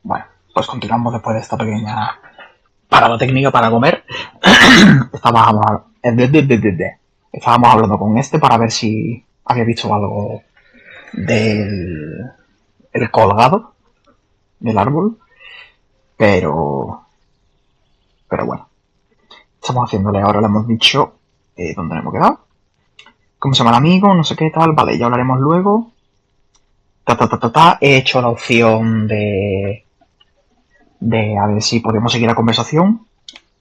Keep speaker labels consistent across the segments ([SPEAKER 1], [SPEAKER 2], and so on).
[SPEAKER 1] Bueno, pues continuamos después de esta pequeña parada técnica para comer. Estábamos hablando con este para ver si había visto algo del el colgado del árbol, pero bueno, estamos haciéndole ahora, le hemos dicho dónde nos hemos quedado, cómo se llama el amigo, no sé qué tal, vale, ya hablaremos luego. He hecho la opción de a ver si podemos seguir la conversación,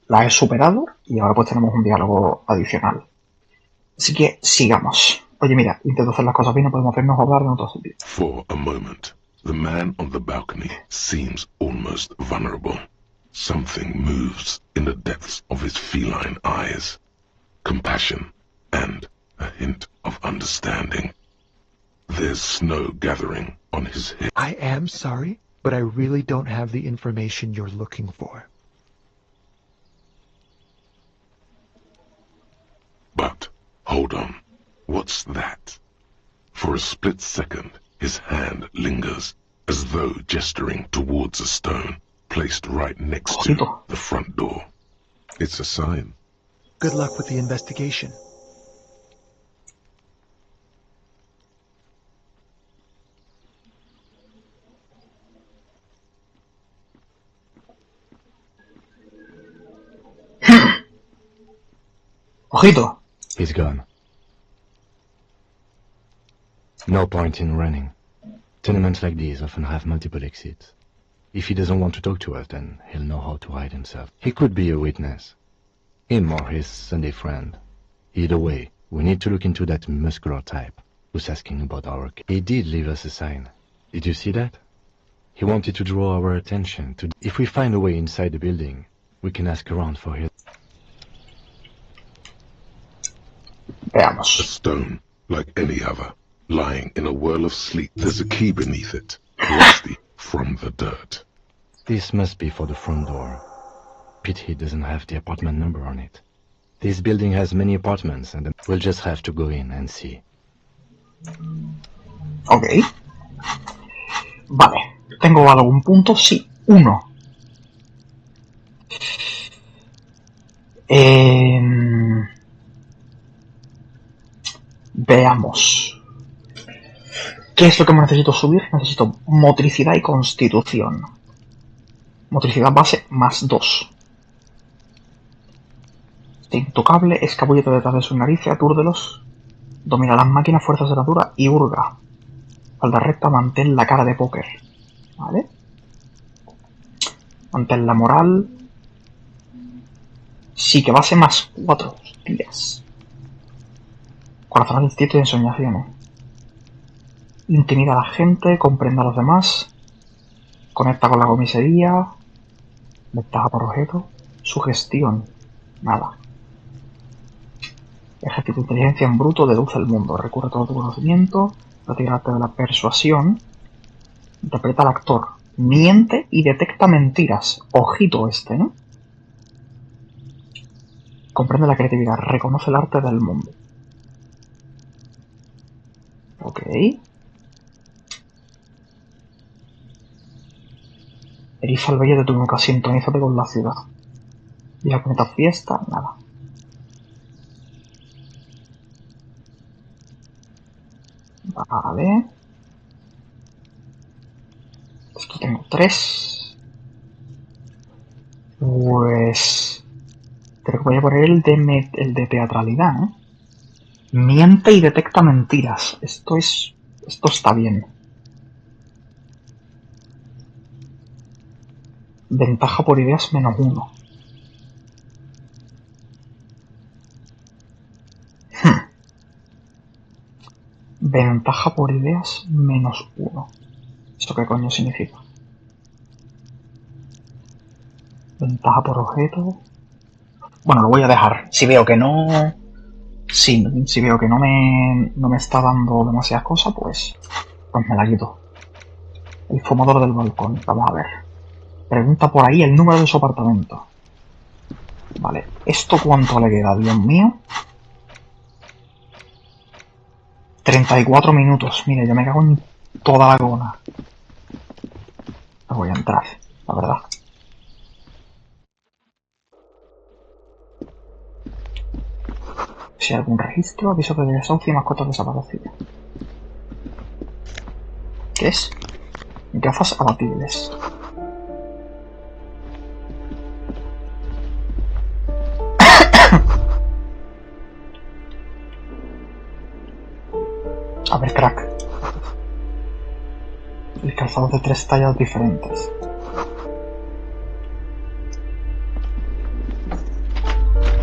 [SPEAKER 1] la he superado y ahora pues tenemos un diálogo adicional. Así que sigamos. Oye, mira, intento hacer las cosas bien, no podemos hacernos hablar en otro sitio.
[SPEAKER 2] For a moment, the man on the balcony seems almost vulnerable. Something moves in the depths of his feline eyes. Compassion and a hint of understanding. There's snow gathering on his head.
[SPEAKER 3] I am sorry, but I really don't have the information you're looking for.
[SPEAKER 2] But, hold on, what's that? For a split second, his hand lingers, as though gesturing towards a stone placed right next to the front door. It's a sign.
[SPEAKER 3] Good luck with the investigation.
[SPEAKER 1] Ojito.
[SPEAKER 4] He's gone. No point in running. Tenements like these often have multiple exits. If he doesn't want to talk to us, then he'll know how to hide himself. He could be a witness. Him or his Sunday friend. Either way, we need to look into that muscular type who's asking about our... He did leave us a sign. Did you see that? He wanted to draw our attention to... If we find a way inside the building, we can ask around for his...
[SPEAKER 1] Veamos.
[SPEAKER 2] A stone, like any other, lying in a whirl of sleep. There's a key beneath it, rusty from the dirt.
[SPEAKER 4] This must be for the front door. Pity doesn't have the apartment number on it. This building has many apartments, and we'll just have to go in and see.
[SPEAKER 1] Ok. Vale. ¿Tengo algún punto? Sí. 1. Veamos. ¿Qué es lo que necesito subir? Necesito motricidad y constitución. Motricidad base más 2. Intocable, escabullete detrás de su nariz, atúrdelos. Domina las máquinas, fuerzas de natura y hurga. Falda recta, mantén la cara de póker. ¿Vale? Mantén la moral. Sí, que base más 4. Hostias. Corazón instinto y ensoñaciones. Intimida a la gente, comprende a los demás. Conecta con la comisaría. Ventaja por objeto. Sugestión. Nada. Ejercita inteligencia en bruto, deduce el mundo. Recurre a todo tu conocimiento. Practica el arte de la persuasión. Interpreta al actor. Miente y detecta mentiras. Ojito este, ¿no? Comprende la creatividad. Reconoce el arte del mundo. Ok. Eriza el vello de tu nuca. Sintonízate con la ciudad. Vía con esta fiesta. Nada. Vale. Esto tengo 3. Pues... creo que voy a poner el de teatralidad, ¿eh? Miente y detecta mentiras. Esto está bien. Ventaja por ideas menos 1. Ventaja por ideas menos 1. ¿Esto qué coño significa? Ventaja por objeto. Bueno, lo voy a dejar. Si veo que no... Si veo que no me está dando demasiadas cosas, pues me la quito. El fumador del balcón. Vamos a ver. Pregunta por ahí el número de su apartamento. Vale. ¿Esto cuánto le queda? Dios mío. 34 minutos. Mire, yo me cago en toda la gona. No voy a entrar, la verdad. Si hay algún registro, aviso que de desahucio y mascotas desaparecidas. ¿Qué es? Gafas abatibles. A ver, crack. El calzado de 3 tallas diferentes.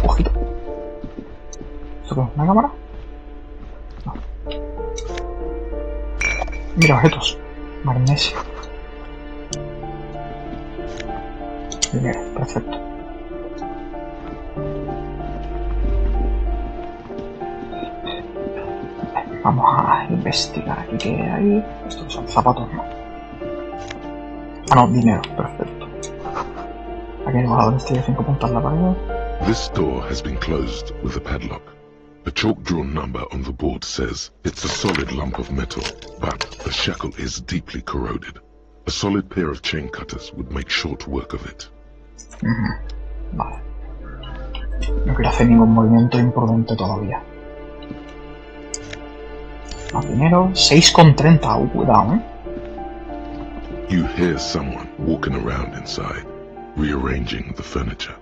[SPEAKER 1] Ojito. ¿Esto qué es? ¿Una cámara? No. Mira, objetos. Magnesio. Dinero, perfecto. Vamos a investigar aquí qué hay. Estos son zapatos, ¿no? Ah, no, dinero, perfecto. Aquí hay un guardador de 5 puntas en la pared.
[SPEAKER 2] This door has been closed with a padlock. A chalk-drawn number on the board says it's a solid lump of metal, but the shackle is deeply corroded. A solid pair of chain cutters would make short work of it.
[SPEAKER 1] Vale. No quiero hacer ningún movimiento imprudente todavía. Más dinero. 6,30. Cuidado,
[SPEAKER 2] You hear someone walking around inside, rearranging the furniture.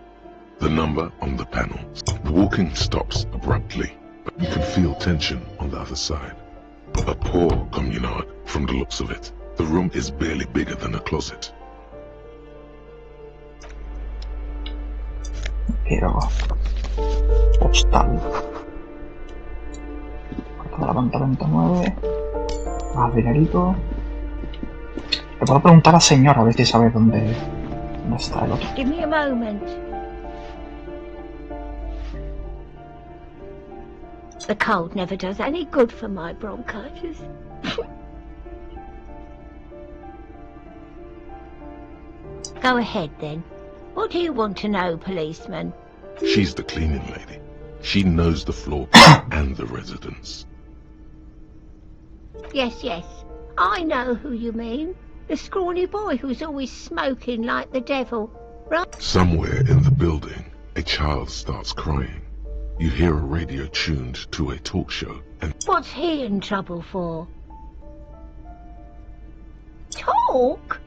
[SPEAKER 2] The number on the panel. The walking stops abruptly, but you can feel tension on the other side. A poor communard, from the looks of it. The room is barely bigger than a closet.
[SPEAKER 1] Quiero postal. Puerta de la planta 29. Más dinerito. Le puedo preguntar a la señora a ver si sabe dónde está el otro.
[SPEAKER 5] Give me a moment. The cold never does any good for my bronchitis. Go ahead then. What do you want to know, policeman?
[SPEAKER 2] She's the cleaning lady. She knows the floor plan and the residence.
[SPEAKER 5] Yes, yes. I know who you mean. The scrawny boy who's always smoking like the devil. Right?
[SPEAKER 2] Somewhere in the building, a child starts crying. You hear a radio tuned to a talk show, and
[SPEAKER 5] What's he in trouble for? Talk?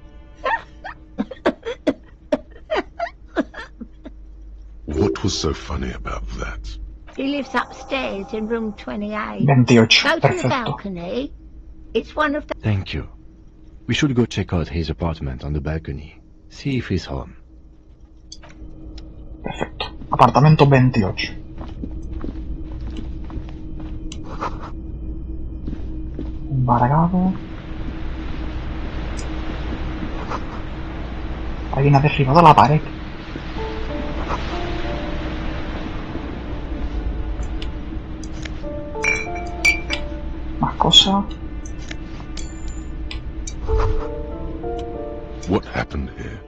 [SPEAKER 2] what was so funny about that?
[SPEAKER 5] He lives upstairs in room 28.
[SPEAKER 1] 28.
[SPEAKER 5] Go to the
[SPEAKER 1] Perfecto.
[SPEAKER 5] balcony. It's one of the...
[SPEAKER 4] Thank you. We should go check out his apartment on the balcony. See if he's home.
[SPEAKER 1] Perfecto. Apartamento 28. Embargado. Alguien ha derribado la pared. Más cosas.
[SPEAKER 2] What happened here?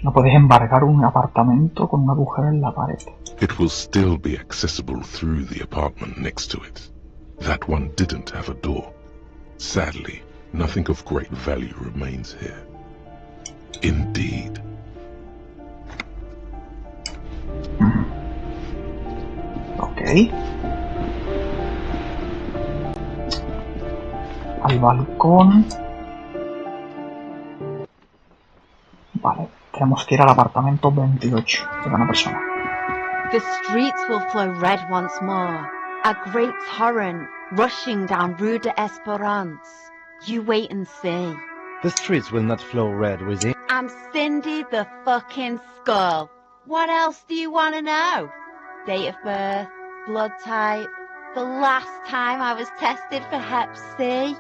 [SPEAKER 1] No puedes embargar un apartamento con un agujero en la pared.
[SPEAKER 2] It will still be accessible through the apartment next to it. That one didn't have a door. Sadly, nothing of great value remains here. Indeed.
[SPEAKER 1] Ok. Al balcón. Vale, tenemos que ir al apartamento 28 de una persona.
[SPEAKER 6] The streets will flow red once more, a great torrent rushing down Rue de Esperance. You wait and see.
[SPEAKER 4] The streets will not flow red with it.
[SPEAKER 6] I'm Cindy the fucking Skull. What else do you want to know? Date of birth, blood type, the last time I was tested for Hep C.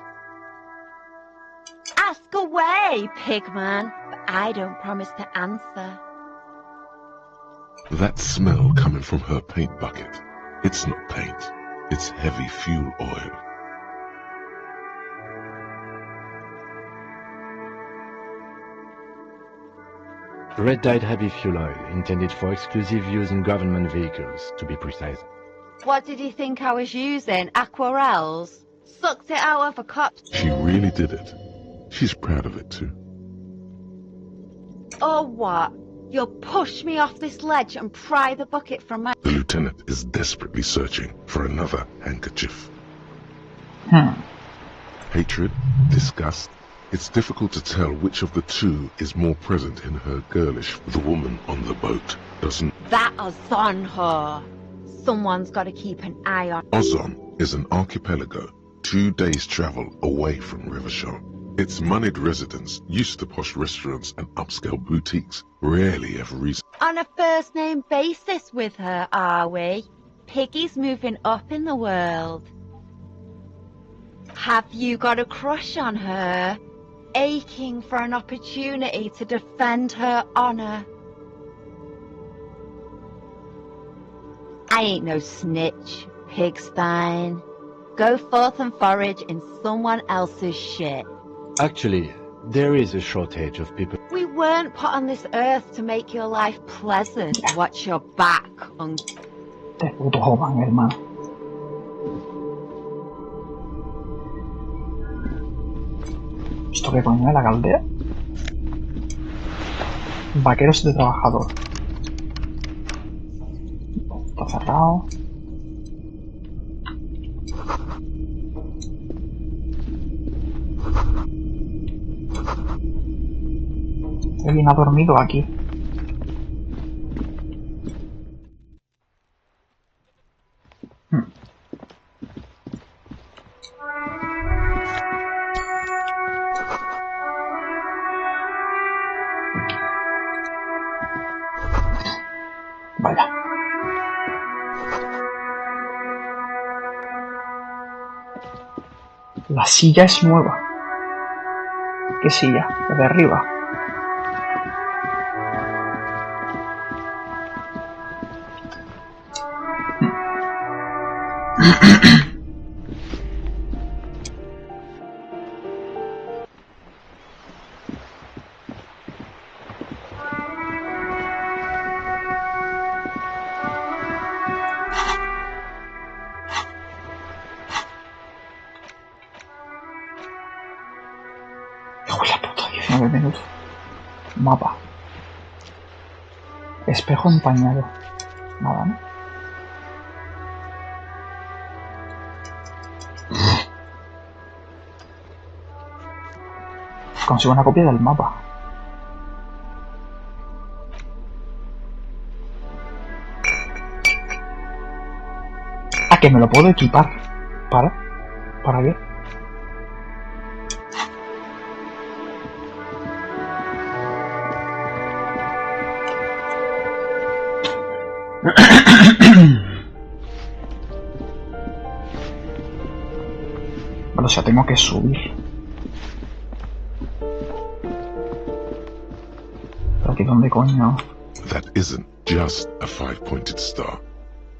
[SPEAKER 6] Ask away, pigman, but I don't promise to answer.
[SPEAKER 2] That smell coming from her paint bucket. It's not paint. It's heavy fuel oil.
[SPEAKER 4] Red-dyed heavy fuel oil, intended for exclusive use in government vehicles, to be precise.
[SPEAKER 6] What did you think I was using? Aquarels? Sucked it out of a cop's...
[SPEAKER 2] She really did it. She's proud of it too.
[SPEAKER 6] Or what? You'll push me off this ledge and pry the bucket from my...
[SPEAKER 2] The lieutenant is desperately searching for another handkerchief. Hatred, disgust. It's difficult to tell which of the two is more present in her girlish. The woman on the boat doesn't...
[SPEAKER 6] That Ozon whore. Someone's got to keep an eye on...
[SPEAKER 2] Ozon is an archipelago 2 days' travel away from Rivershore. Its moneyed residents, used to posh restaurants and upscale boutiques, rarely have reason...
[SPEAKER 6] On a first-name basis with her, are we? Piggy's moving up in the world. Have you got a crush on her? Aching for an opportunity to defend her honor? I ain't no snitch, Pigstein. Go forth and forage in someone else's shit.
[SPEAKER 4] Actually, there is a shortage of people.
[SPEAKER 6] We weren't put on this earth to make your life pleasant. Watch your back,
[SPEAKER 1] Te puto jodan, hermano. ¿Esto qué coño es? ¿La caldera? Vaqueros de trabajador. Está cerrado. Alguien ha dormido aquí. Vaya. La silla es nueva. ¿Qué silla? La de arriba. Hijo de la puta, 19 minutos. Mapa. Espejo empañado. Nada, ¿no? Consigo una copia del mapa. Ah, que me lo puedo equipar. ¿Para qué? Bueno, o sea, tengo que subir. ¿Pero aquí dónde coño?
[SPEAKER 2] That isn't just a five-pointed star.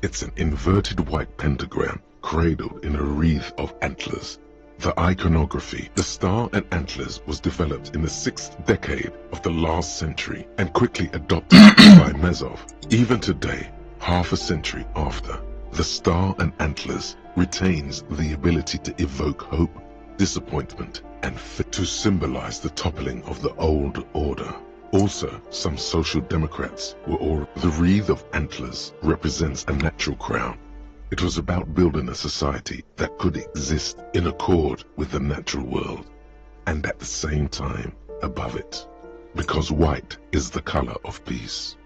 [SPEAKER 2] It's an inverted white pentagram cradled in a wreath of antlers. The iconography, the star and antlers, was developed in the 6th decade of the last century and quickly adopted by Mezov. Even today, half a century after, the star and antlers retains the ability to evoke hope, disappointment, and to symbolize the toppling of the old order. Also, some social democrats were the wreath of antlers represents a natural crown. It was about building a society that could exist in accord with the natural world, and at the same time above it, because white is the color of peace.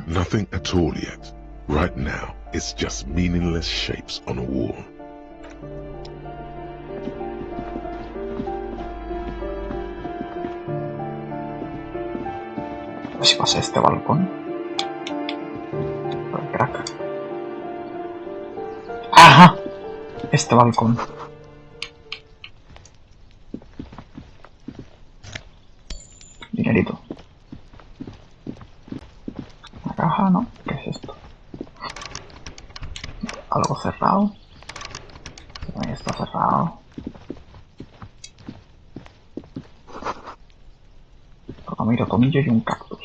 [SPEAKER 2] Nothing at all yet. Right now, it's just meaningless shapes on a wall.
[SPEAKER 1] A ver si pasa este balcón. El crack. ¡Ajá! Este balcón. Dinerito. La caja, ¿no? ¿Qué es esto? Algo cerrado. Ahí está cerrado. Tomillo y un cactus.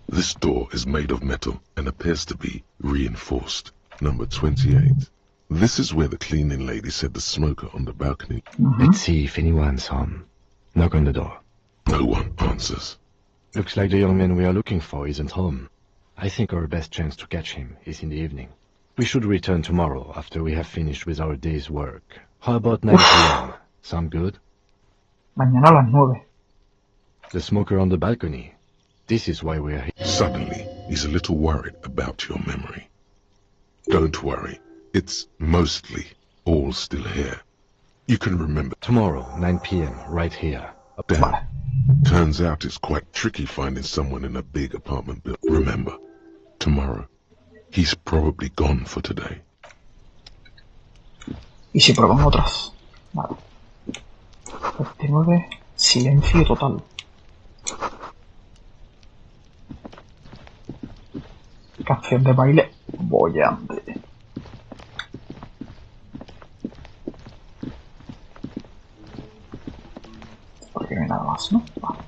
[SPEAKER 2] This door is made of metal and appears to be reinforced. Number 28. This is where the cleaning lady said the smoker on the balcony.
[SPEAKER 4] Let's see if anyone's home. Knock on the door.
[SPEAKER 2] No one answers.
[SPEAKER 4] Looks like the young man we are looking for isn't home. I think our best chance to catch him is in the evening. We should return tomorrow after we have finished with our day's work. How about 9 p.m.? Sound good?
[SPEAKER 1] Mañana a las 9.
[SPEAKER 4] The smoker on the balcony. This is why we are here.
[SPEAKER 2] Suddenly, he's a little worried about your memory. Don't worry. It's mostly all still here. You can remember.
[SPEAKER 4] Tomorrow, 9 p.m., right here. Up there.
[SPEAKER 1] Vale.
[SPEAKER 2] Turns out it's quite tricky finding someone in a big apartment building. Remember, tomorrow, he's probably gone for today.
[SPEAKER 1] ¿Y si prueban otras? Vale. 29. Silencio total. Canción de baile bollante. Porque no hay nada más, ¿no? Vale.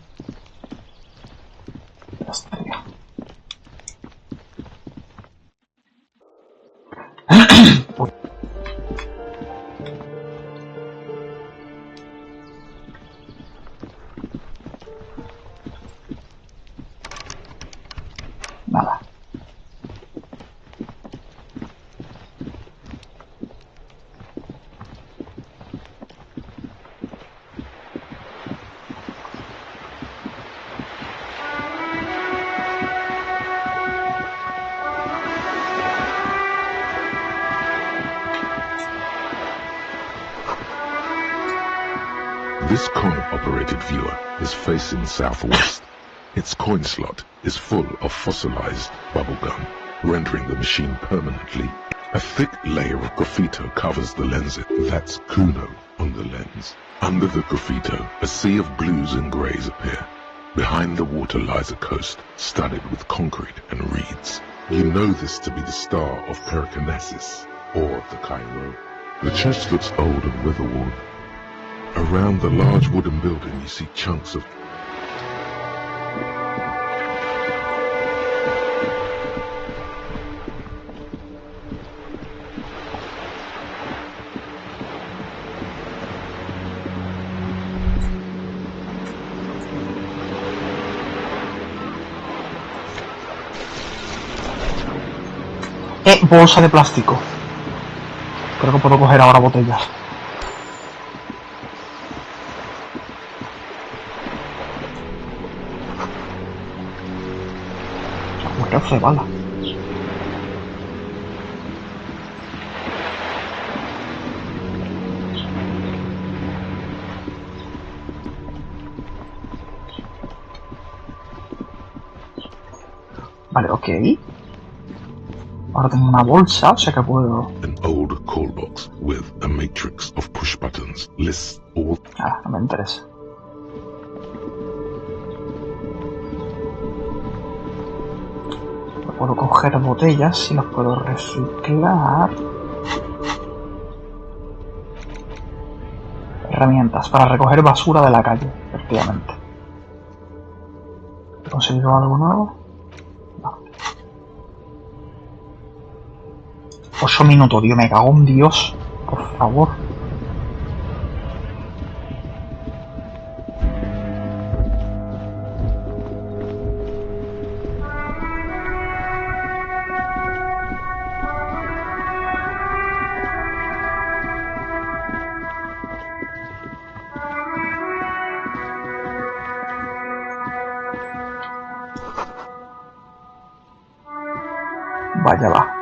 [SPEAKER 1] Ya estaría. Uy. Nada.
[SPEAKER 2] This coin-operated viewer is facing southwest. Its coin slot is full of fossilized bubblegum, rendering the machine permanently. A thick layer of graffito covers the lens. That's Kuno on the lens. Under the graffito, a sea of blues and greys appear. Behind the water lies a coast, studded with concrete and reeds. You know this to be the star of Perikinesis, or the Cairo. The church looks old and weather-worn. Around the large wooden building you see chunks of...
[SPEAKER 1] Bolsa de plástico. Creo que puedo coger ahora botellas. Un refre de bala. Vale, ok. Ahora tengo una bolsa, o sea que puedo...
[SPEAKER 2] An old call box with a matrix of push buttons lists all...
[SPEAKER 1] Ah, no me interesa. Puedo coger botellas y las puedo reciclar. Herramientas para recoger basura de la calle, efectivamente. ¿He conseguido algo nuevo? No. 8 minutos, tío, me cago en Dios. Por favor. Vaya va.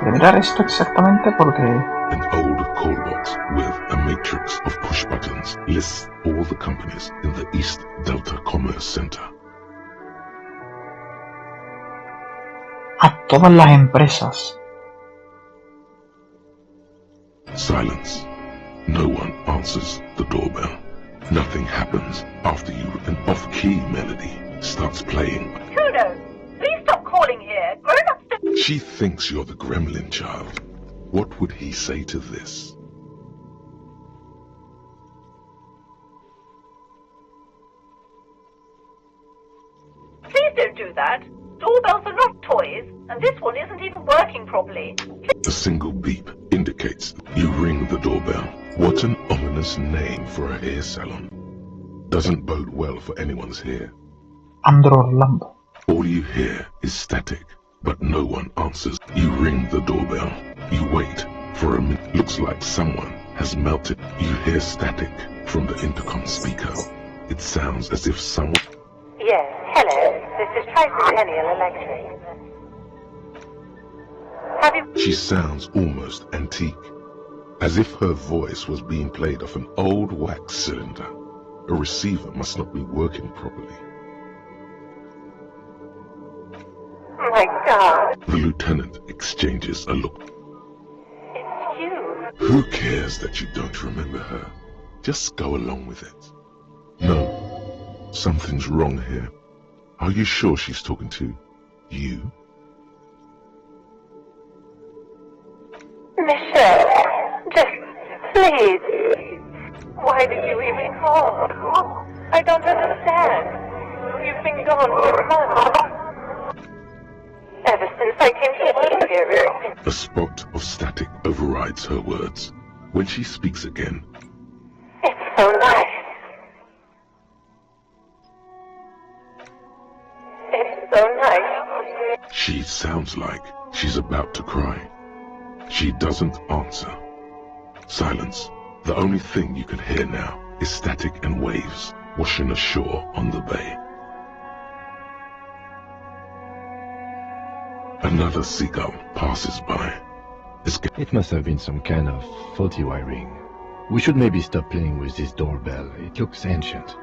[SPEAKER 1] Voy a mirar esto exactamente porque...
[SPEAKER 2] An old call box with a matrix of push buttons lists all the companies in the East Delta Commerce Center.
[SPEAKER 1] A todas las empresas.
[SPEAKER 2] Silence. No one answers the doorbell. Nothing happens after you. An off-key melody starts playing.
[SPEAKER 7] Kudos, please stop calling here. Grown-ups don't...
[SPEAKER 2] She thinks you're the gremlin child. What would he say to this?
[SPEAKER 7] Please don't do that. Doorbells are not toys, and this one isn't even working properly.
[SPEAKER 2] A single beep indicates you ring the doorbell. What an ominous name for a hair salon. Doesn't bode well for anyone's hair.
[SPEAKER 1] Andro Orlando.
[SPEAKER 2] All you hear is static, but no one answers. You ring the doorbell. You wait for a minute. Looks like someone has melted. You hear static from the intercom speaker. It sounds as if someone...
[SPEAKER 7] Yes, hello. This is Tricentennial Electric. Have you...
[SPEAKER 2] She sounds almost antique, as if her voice was being played off an old wax cylinder. A receiver must not be working properly.
[SPEAKER 7] My God.
[SPEAKER 2] The lieutenant exchanges a look.
[SPEAKER 7] It's you.
[SPEAKER 2] Who cares that you don't remember her? Just go along with it. No, something's wrong here. Are you sure she's talking to you?
[SPEAKER 7] Michelle, just please. Why did you even call? I don't understand. You've been gone for months. Ever since I came to here.
[SPEAKER 2] A spot of static overrides her words. When she speaks again,
[SPEAKER 7] It's so nice. It's so nice.
[SPEAKER 2] she sounds like she's about to cry. She doesn't answer. Silence. The only thing you can hear now is static and waves washing ashore on the bay. Another seagull passes by.
[SPEAKER 4] It must have been some kind of faulty wiring. We should maybe stop playing with this doorbell. It looks ancient.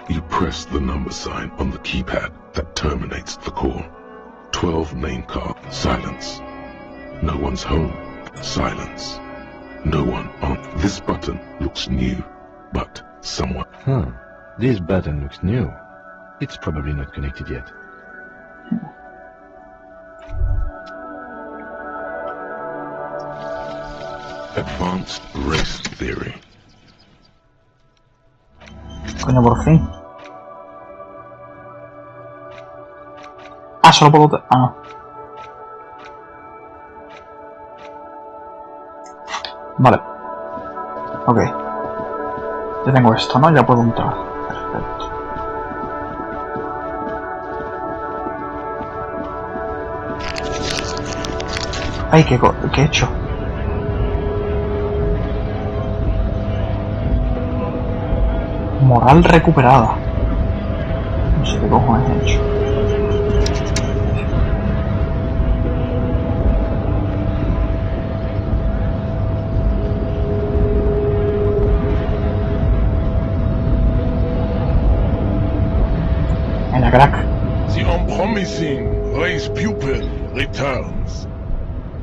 [SPEAKER 2] You press the number sign on the keypad that terminates the call. 12 name card. Silence. No one's home. Silence. No one on. This button looks new, but someone...
[SPEAKER 4] This button looks new. It's probably not connected yet.
[SPEAKER 2] Advanced race theory.
[SPEAKER 1] Coño, por fin. Ah, solo puedo... Ah, no. Vale. Ok. Ya tengo esto, ¿no? Ya puedo entrar. Perfecto. Ay, ¿qué he hecho? Moral recuperada. No sé qué cojones he hecho. Venga, crack.
[SPEAKER 2] The unpromising race pupil returns.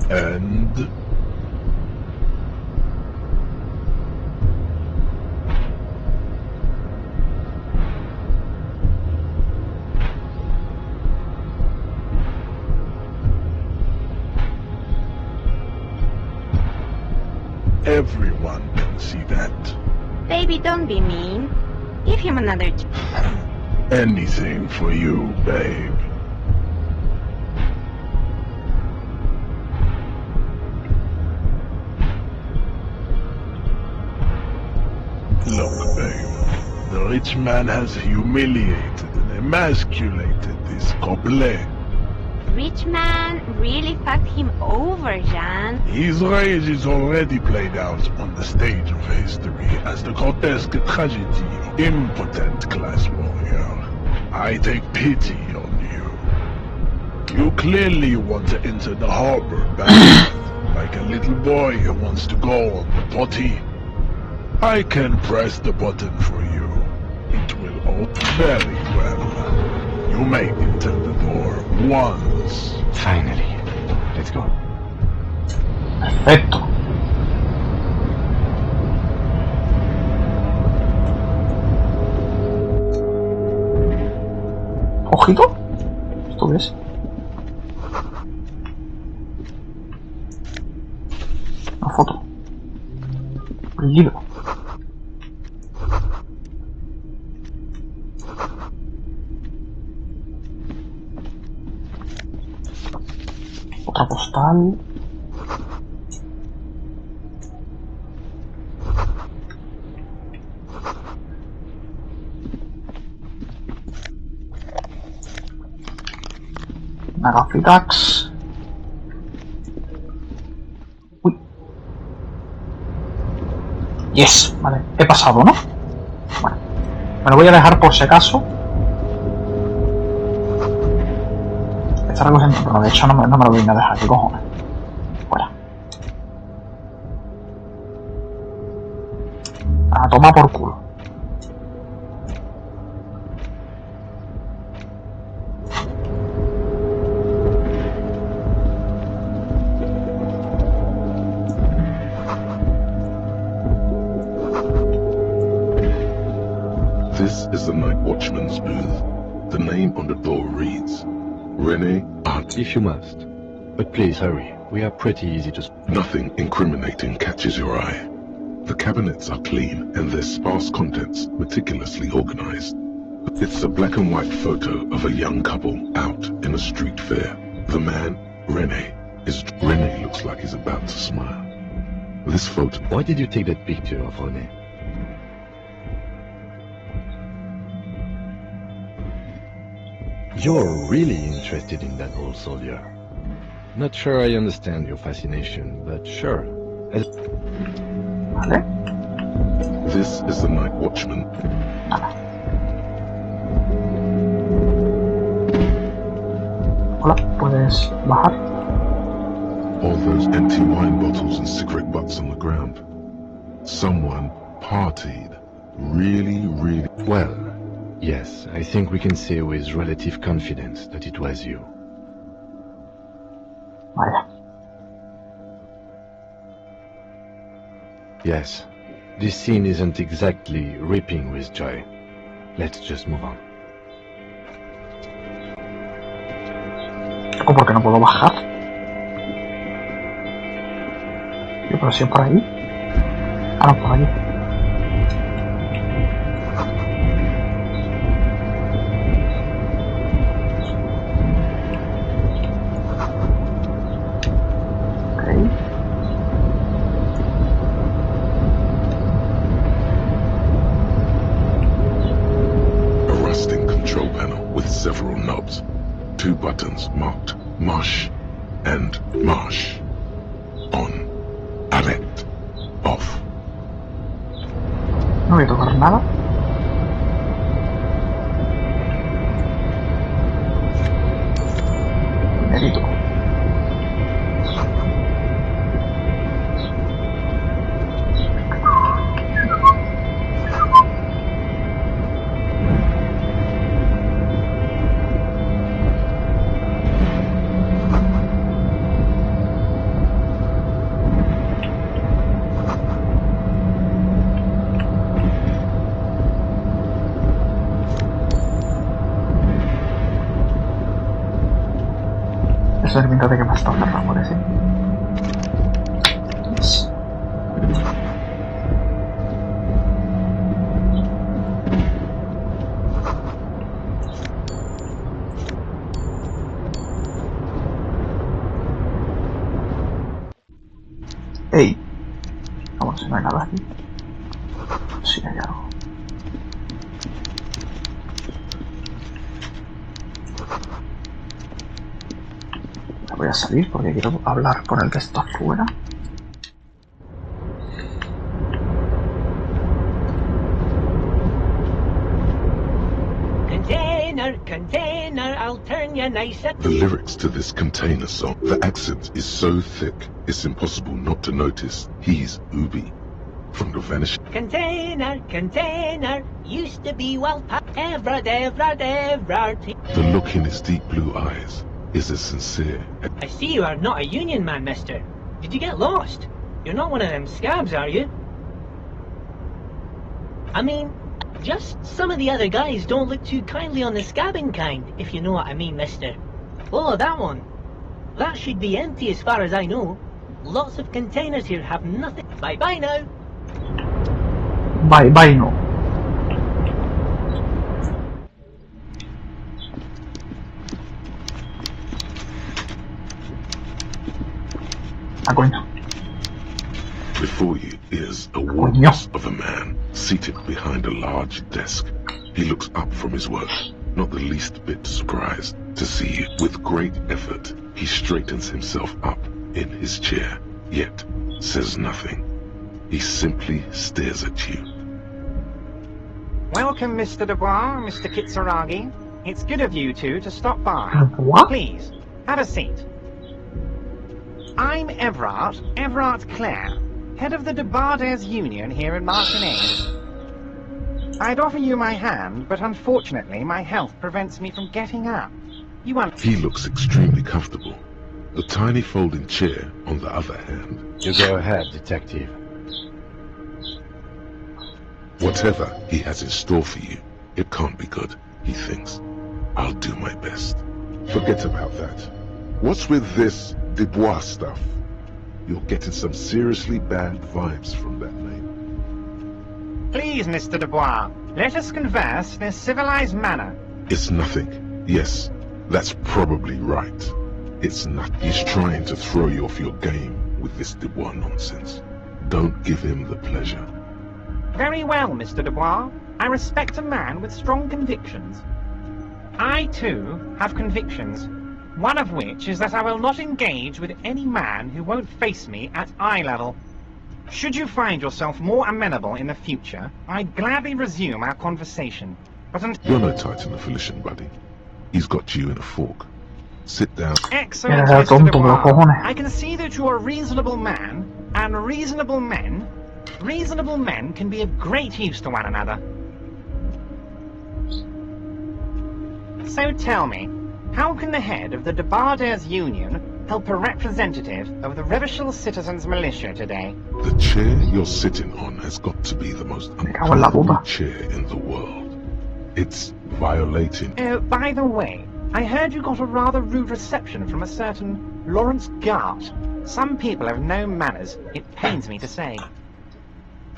[SPEAKER 2] And... everyone can see that.
[SPEAKER 6] Baby, don't be mean. Give him another
[SPEAKER 2] Anything for you, babe. Look, babe. The rich man has humiliated and emasculated this couple.
[SPEAKER 6] Rich man really fucked him over, Jean.
[SPEAKER 2] His rage is already played out on the stage of history as the grotesque tragedy of impotent class warrior. I take pity on you. You clearly want to enter the harbor back like a little boy who wants to go on the potty. I can press the button for you. It will open very well. You may enter the door once.
[SPEAKER 4] Finally. Let's go.
[SPEAKER 1] Perfecto. Ojito. ¿Esto qué es? foto. El libro. Otra postal. Nagafitax. Uy. Yes, vale. He pasado, ¿no? Bueno. Me lo voy a dejar por si acaso. Esta recogiendo. Bueno, de hecho no me lo voy a dejar. ¿Qué cojones? Fuera. A tomar por culo.
[SPEAKER 2] This is the night watchman's booth. The name on the door reads, Rene Art.
[SPEAKER 4] If you must. But please hurry. We are pretty easy to...
[SPEAKER 2] Nothing incriminating catches your eye. The cabinets are clean and their sparse contents meticulously organized. It's a black and white photo of a young couple out in a street fair. The man, Rene looks like he's about to smile. This photo...
[SPEAKER 4] Why did you take that picture of René? You're really interested in that old soldier. Not sure I understand your fascination, but sure.
[SPEAKER 1] Vale.
[SPEAKER 2] This is the night watchman.
[SPEAKER 1] Hola, ¿puedes bajar?
[SPEAKER 2] All those empty wine bottles and cigarette butts on the ground. Someone partied really.
[SPEAKER 4] Well, yes, I think we can say with relative confidence that it was you.
[SPEAKER 1] Vaya.
[SPEAKER 4] Yes, this scene isn't exactly ripping with joy. Let's just move on.
[SPEAKER 1] ¿Por qué no puedo bajar? Pero si es por ahí. Ah, no, por ahí.
[SPEAKER 2] Several knobs, 2 buttons marked Marsh and Marsh. On, alert, off.
[SPEAKER 1] No voy a tocar nada. Merito. Eso es pinta de que me ha estado cerrado, parece. Yes. Ey. Vamos, no hay nada aquí. Sí, hay algo. Voy a salir porque quiero hablar con el que está afuera.
[SPEAKER 8] Container, I'll turn you nice up.
[SPEAKER 2] The lyrics to this Container song, the accent is so thick, it's impossible not to notice he's Ubi from the Vanishing.
[SPEAKER 8] Container, used to be well ever.
[SPEAKER 2] The look in his deep blue eyes is as sincere.
[SPEAKER 8] I see you are not a union man, mister. Did you get lost? You're not one of them scabs, are you? I mean, just some of the other guys don't look too kindly on the scabbing kind, if you know what I mean, mister. Oh, that one. That should be empty as far as I know. Lots of containers here have nothing. Bye-bye now.
[SPEAKER 1] Bye, bye, no. Ah, coño.
[SPEAKER 2] Before you is a walrus of a man seated behind a large desk. He looks up from his work, not the least bit surprised to see you. With great effort, he straightens himself up in his chair, yet says nothing. He simply stares at you.
[SPEAKER 9] Welcome, Mr. Dubois, Mr. Kitsuragi. It's good of you two to stop by.
[SPEAKER 1] What?
[SPEAKER 9] Please, have a seat. I'm Everard Clare, head of the Debarders Union here in Martinez. I'd offer you my hand, but unfortunately my health prevents me from getting up.
[SPEAKER 2] He looks extremely comfortable. A tiny folding chair on the other hand.
[SPEAKER 4] You go ahead, detective.
[SPEAKER 2] Whatever he has in store for you, it can't be good, he thinks. I'll do my best. Forget about that. What's with this Dubois stuff? You're getting some seriously bad vibes from that name.
[SPEAKER 9] Please, Mr. Dubois, let us converse in a civilized manner.
[SPEAKER 2] It's nothing. Yes, that's probably right. It's not. He's trying to throw you off your game with this Dubois nonsense. Don't give him the pleasure.
[SPEAKER 9] Very well, Mr. Dubois. I respect a man with strong convictions. I, too, have convictions. One of which is that I will not engage with any man who won't face me at eye level. Should you find yourself more amenable in the future, I'd gladly resume our conversation. But
[SPEAKER 2] You're no Titan affiliation, buddy. He's got you in a fork. Sit down.
[SPEAKER 9] Excellent,
[SPEAKER 1] Era
[SPEAKER 9] Mr.
[SPEAKER 1] tonto,
[SPEAKER 9] Dubois.
[SPEAKER 1] los cojones.
[SPEAKER 9] I can see that you're a reasonable man, and reasonable men can be of great use to one another. So tell me, how can the head of the Debarders Union help a representative of the Revachol Citizens Militia today?
[SPEAKER 2] The chair you're sitting on has got to be the most
[SPEAKER 1] cago en la
[SPEAKER 2] uncomfortable
[SPEAKER 1] puta.
[SPEAKER 2] chair in the world. It's violating.
[SPEAKER 9] Oh, by the way, I heard you got a rather rude reception from a certain Lawrence Gart. Some people have no manners, it pains me to say.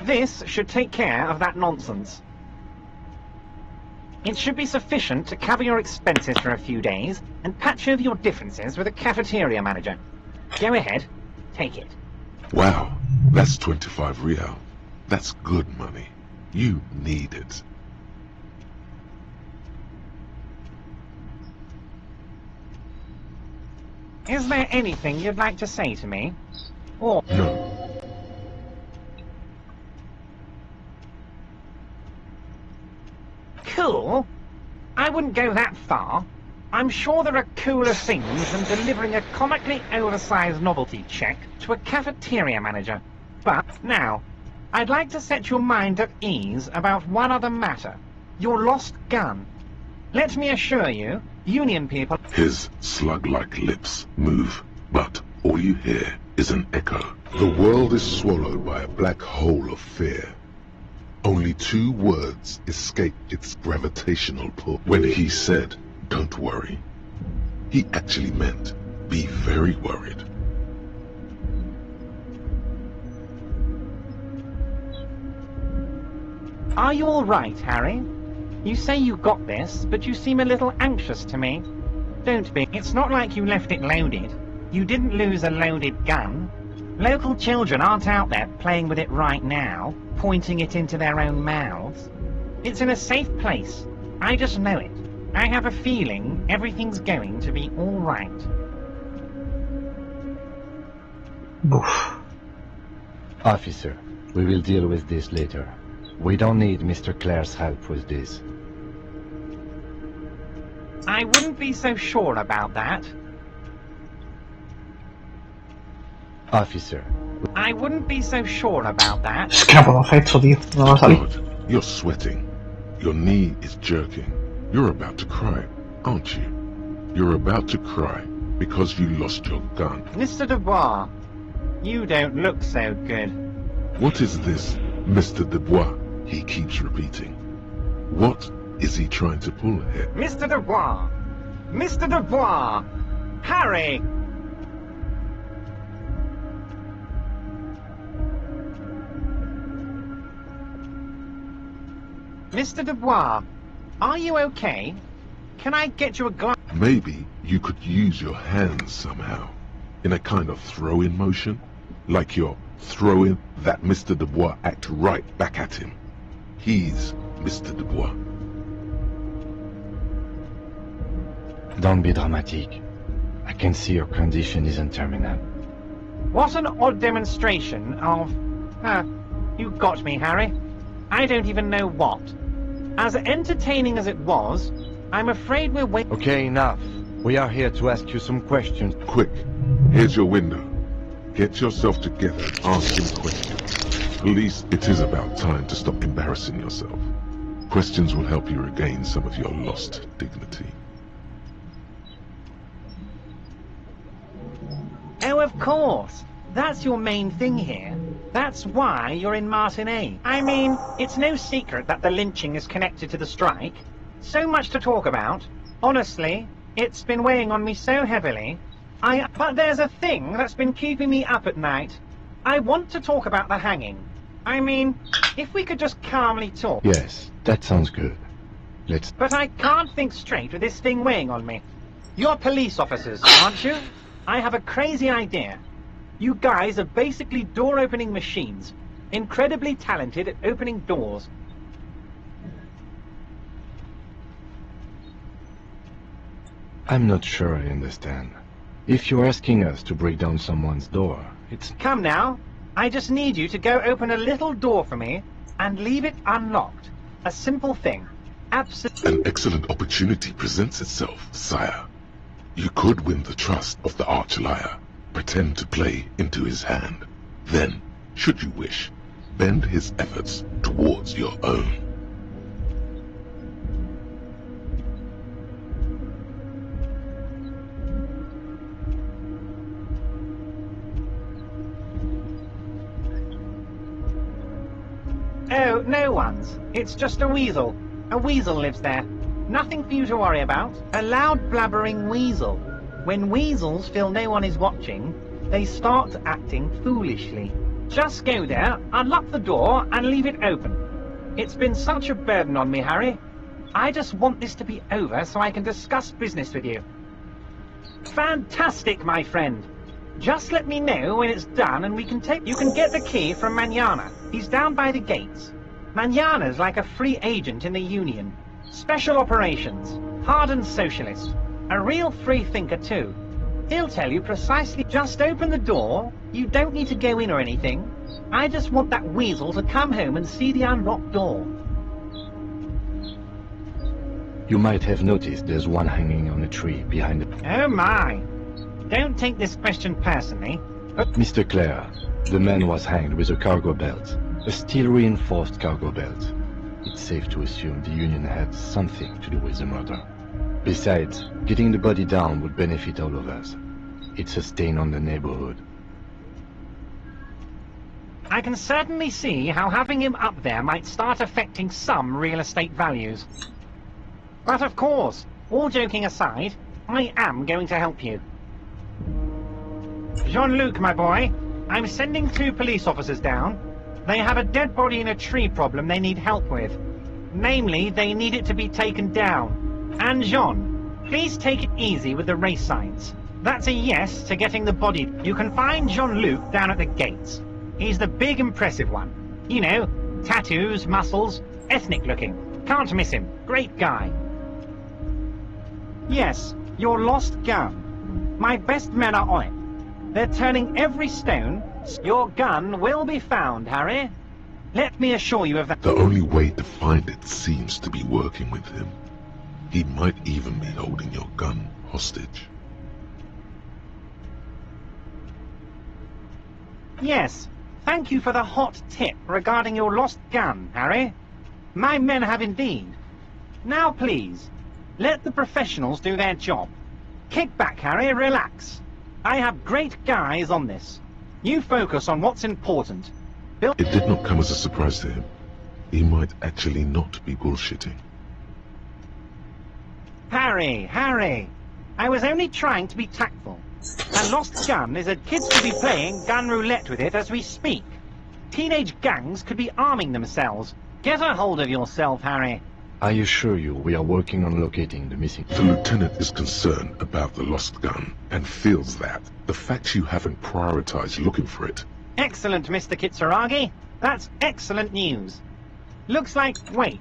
[SPEAKER 9] This should take care of that nonsense. It should be sufficient to cover your expenses for a few days and patch over your differences with a cafeteria manager. Go ahead, take it.
[SPEAKER 2] Wow, that's 25 real. That's good money. You need it.
[SPEAKER 9] Is there anything you'd like to say to me? Or...
[SPEAKER 2] No.
[SPEAKER 9] Cool? I wouldn't go that far. I'm sure there are cooler things than delivering a comically oversized novelty check to a cafeteria manager. But now, I'd like to set your mind at ease about one other matter. Your lost gun. Let me assure you, Union people...
[SPEAKER 2] His slug-like lips move, but all you hear is an echo. The world is swallowed by a black hole of fear. Only 2 words escape its gravitational pull. When he said, "Don't worry," he actually meant, be very worried.
[SPEAKER 9] Are you all right, Harry? You say you got this, but you seem a little anxious to me. Don't be. It's not like you left it loaded. You didn't lose a loaded gun. Local children aren't out there playing with it right now, pointing it into their own mouths. It's in a safe place. I just know it. I have a feeling everything's going to be all right.
[SPEAKER 1] Uf.
[SPEAKER 4] Officer, we will deal with this later. We don't need Mr. Clare's help with this.
[SPEAKER 9] I wouldn't be so sure about that.
[SPEAKER 4] Officer,
[SPEAKER 9] I wouldn't be so sure about that.
[SPEAKER 1] Es que no puedo hacer esto, tío. No va a salir.
[SPEAKER 2] God, you're sweating. Your knee is jerking. You're about to cry, aren't you? You're about to cry because you lost your gun.
[SPEAKER 9] Mr. Dubois, you don't look so good.
[SPEAKER 2] What is this, Mr. Dubois? He keeps repeating. What is he trying to pull here?
[SPEAKER 9] Mr. Dubois! Mr. Dubois! Harry! Mr. Dubois, are you okay? Can I get you a glass?
[SPEAKER 2] Maybe you could use your hands somehow, in a kind of throw-in motion, like you're throwing that Mr. Dubois act right back at him. He's Mr. Dubois.
[SPEAKER 4] Don't be dramatic. I can see your condition isn't terminal.
[SPEAKER 9] What an odd demonstration of... you got me, Harry. I don't even know what. As entertaining as it was, I'm afraid we're waiting...
[SPEAKER 4] Okay, enough. We are here to ask you some questions.
[SPEAKER 2] Quick, here's your window. Get yourself together and ask him questions. Police, it is about time to stop embarrassing yourself. Questions will help you regain some of your lost dignity.
[SPEAKER 9] Oh, of course. That's your main thing here. That's why you're in Martinez. I mean, it's no secret that the lynching is connected to the strike. So much to talk about. Honestly, it's been weighing on me so heavily. But there's a thing that's been keeping me up at night. I want to talk about the hanging. I mean, if we could just calmly talk.
[SPEAKER 4] Yes, that sounds good. Let's...
[SPEAKER 9] But I can't think straight with this thing weighing on me. You're police officers, aren't you? I have a crazy idea. You guys are basically door-opening machines. Incredibly talented at opening doors.
[SPEAKER 4] I'm not sure I understand. If you're asking us to break down someone's door, it's...
[SPEAKER 9] Come now. I just need you to go open a little door for me and leave it unlocked. A simple thing. Absolutely.
[SPEAKER 2] An excellent opportunity presents itself, sire. You could win the trust of the arch-liar, pretend to play into his hand. Then, should you wish, bend his efforts towards your own.
[SPEAKER 9] Oh, no one's. It's just a weasel. A weasel lives there. Nothing for you to worry about. A loud blabbering weasel. When weasels feel no one is watching, they start acting foolishly. Just go there, unlock the door, and leave it open. It's been such a burden on me, Harry. I just want this to be over so I can discuss business with you. Fantastic, my friend. Just let me know when it's done and we can take... You can get the key from Manana. He's down by the gates. Manana's like a free agent in the Union. Special operations. Hardened socialist. A real free thinker, too. He'll tell you precisely... Just open the door. You don't need to go in or anything. I just want that weasel to come home and see the unlocked door.
[SPEAKER 4] You might have noticed there's one hanging on a tree behind the...
[SPEAKER 9] Oh, my. Don't take this question personally, but...
[SPEAKER 4] Mr. Clare, the man was hanged with a cargo belt. A steel-reinforced cargo belt. It's safe to assume the Union had something to do with the murder. Besides, getting the body down would benefit all of us. It's a stain on the neighborhood.
[SPEAKER 9] I can certainly see how having him up there might start affecting some real estate values. But of course, all joking aside, I am going to help you. Jean-Luc, my boy, I'm sending 2 police officers down. They have a dead body in a tree problem they need help with. Namely, they need it to be taken down. And Jean, please take it easy with the race signs. That's a yes to getting the body. You can find Jean-Luc down at the gates. He's the big, impressive one. You know, tattoos, muscles, ethnic looking. Can't miss him. Great guy. Yes, your lost gun. My best men are on it. They're turning every stone. Your gun will be found, Harry. Let me assure you of that.
[SPEAKER 2] The only way to find it seems to be working with him. He might even be holding your gun hostage.
[SPEAKER 9] Yes, thank you for the hot tip regarding your lost gun, Harry. My men have indeed. Now please, let the professionals do their job. Kick back, Harry, relax. I have great guys on this. You focus on what's important.
[SPEAKER 2] It did not come as a surprise to him. He might actually not be bullshitting.
[SPEAKER 9] Harry, I was only trying to be tactful. A lost gun is that kids could be playing gun roulette with it as we speak. Teenage gangs could be arming themselves. Get a hold of yourself, Harry.
[SPEAKER 4] I assure you we are working on locating the missing...
[SPEAKER 2] The lieutenant is concerned about the lost gun and feels that the fact you haven't prioritized looking for it.
[SPEAKER 9] Excellent, Mr. Kitsuragi. That's excellent news. Looks like... wait.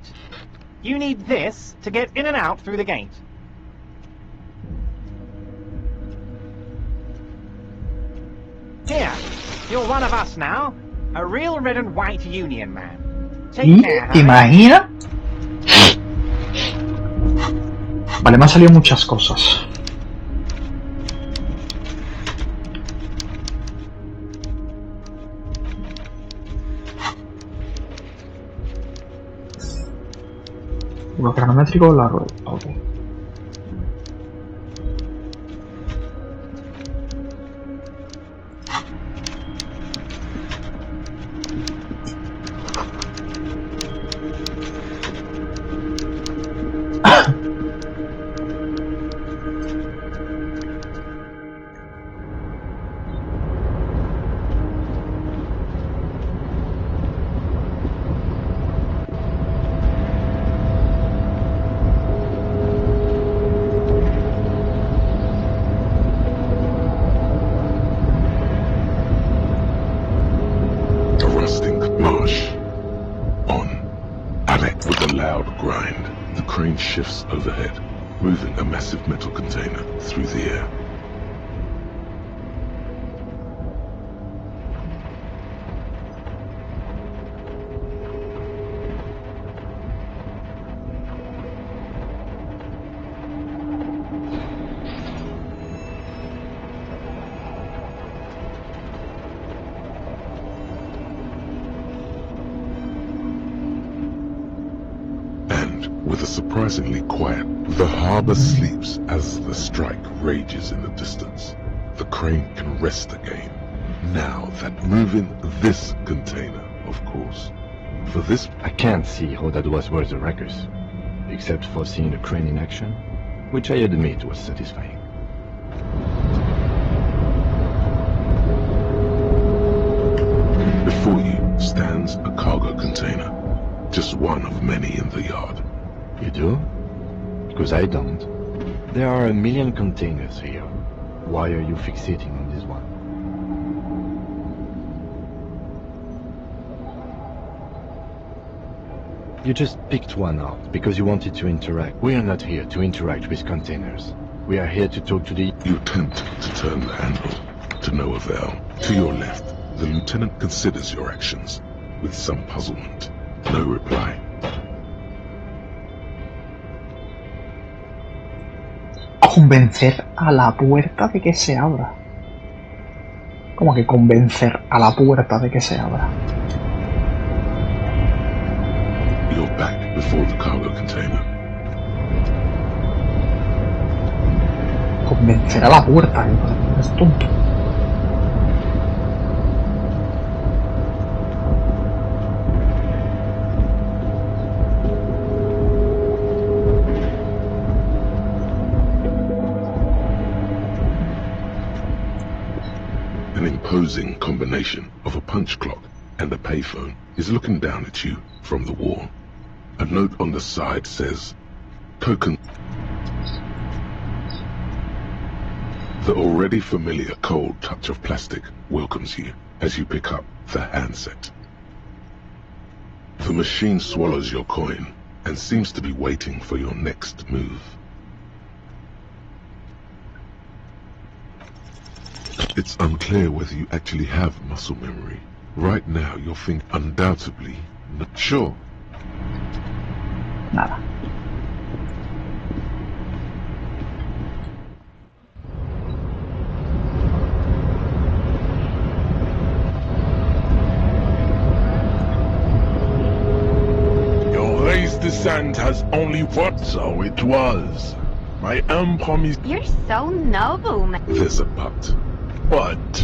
[SPEAKER 9] You need this to get in and out through the gate. Here, you're one of us now. A real red and white Union man. Take care,
[SPEAKER 1] ¿Te
[SPEAKER 9] Harry.
[SPEAKER 1] imaginas? Vale, me han salido muchas cosas. Lo cronométrico, la rueda. Ok.
[SPEAKER 2] A rusting marsh. On. Alec with a loud grind. The crane shifts overhead, moving a massive metal container through the air. With a surprisingly quiet, the harbor sleeps as the strike rages in the distance. The crane can rest again. Now that moving this container, of course. For this,
[SPEAKER 4] I can't see how that was worth the wreckers, except for seeing the crane in action, which I admit was satisfying.
[SPEAKER 2] before you stands a cargo container. Just one of many in the yard.
[SPEAKER 4] You do? Because I don't. There are a million containers here. Why are you fixating on this one? You just picked one out because you wanted to interact. We are not here to interact with containers. We are here to talk to the...
[SPEAKER 2] You attempt to turn the handle, to no avail. To your left, the lieutenant considers your actions with some puzzlement. No reply.
[SPEAKER 1] Convencer a la puerta de que se abra. ¿Cómo que convencer a la puerta de que se abra?
[SPEAKER 2] You're back before the cargo container.
[SPEAKER 1] Convencer a la puerta, que es tonto.
[SPEAKER 2] An imposing combination of a punch clock and a payphone is looking down at you from the wall. A note on the side says, Token. The already familiar cold touch of plastic welcomes you as you pick up the handset. The machine swallows your coin and seems to be waiting for your next move. It's unclear whether you actually have muscle memory. Right now, you'll think undoubtedly not sure.
[SPEAKER 1] Nada.
[SPEAKER 2] Your race descent has only worked. So it was. My promise.
[SPEAKER 6] You're so noble, man.
[SPEAKER 2] There's a but.
[SPEAKER 10] But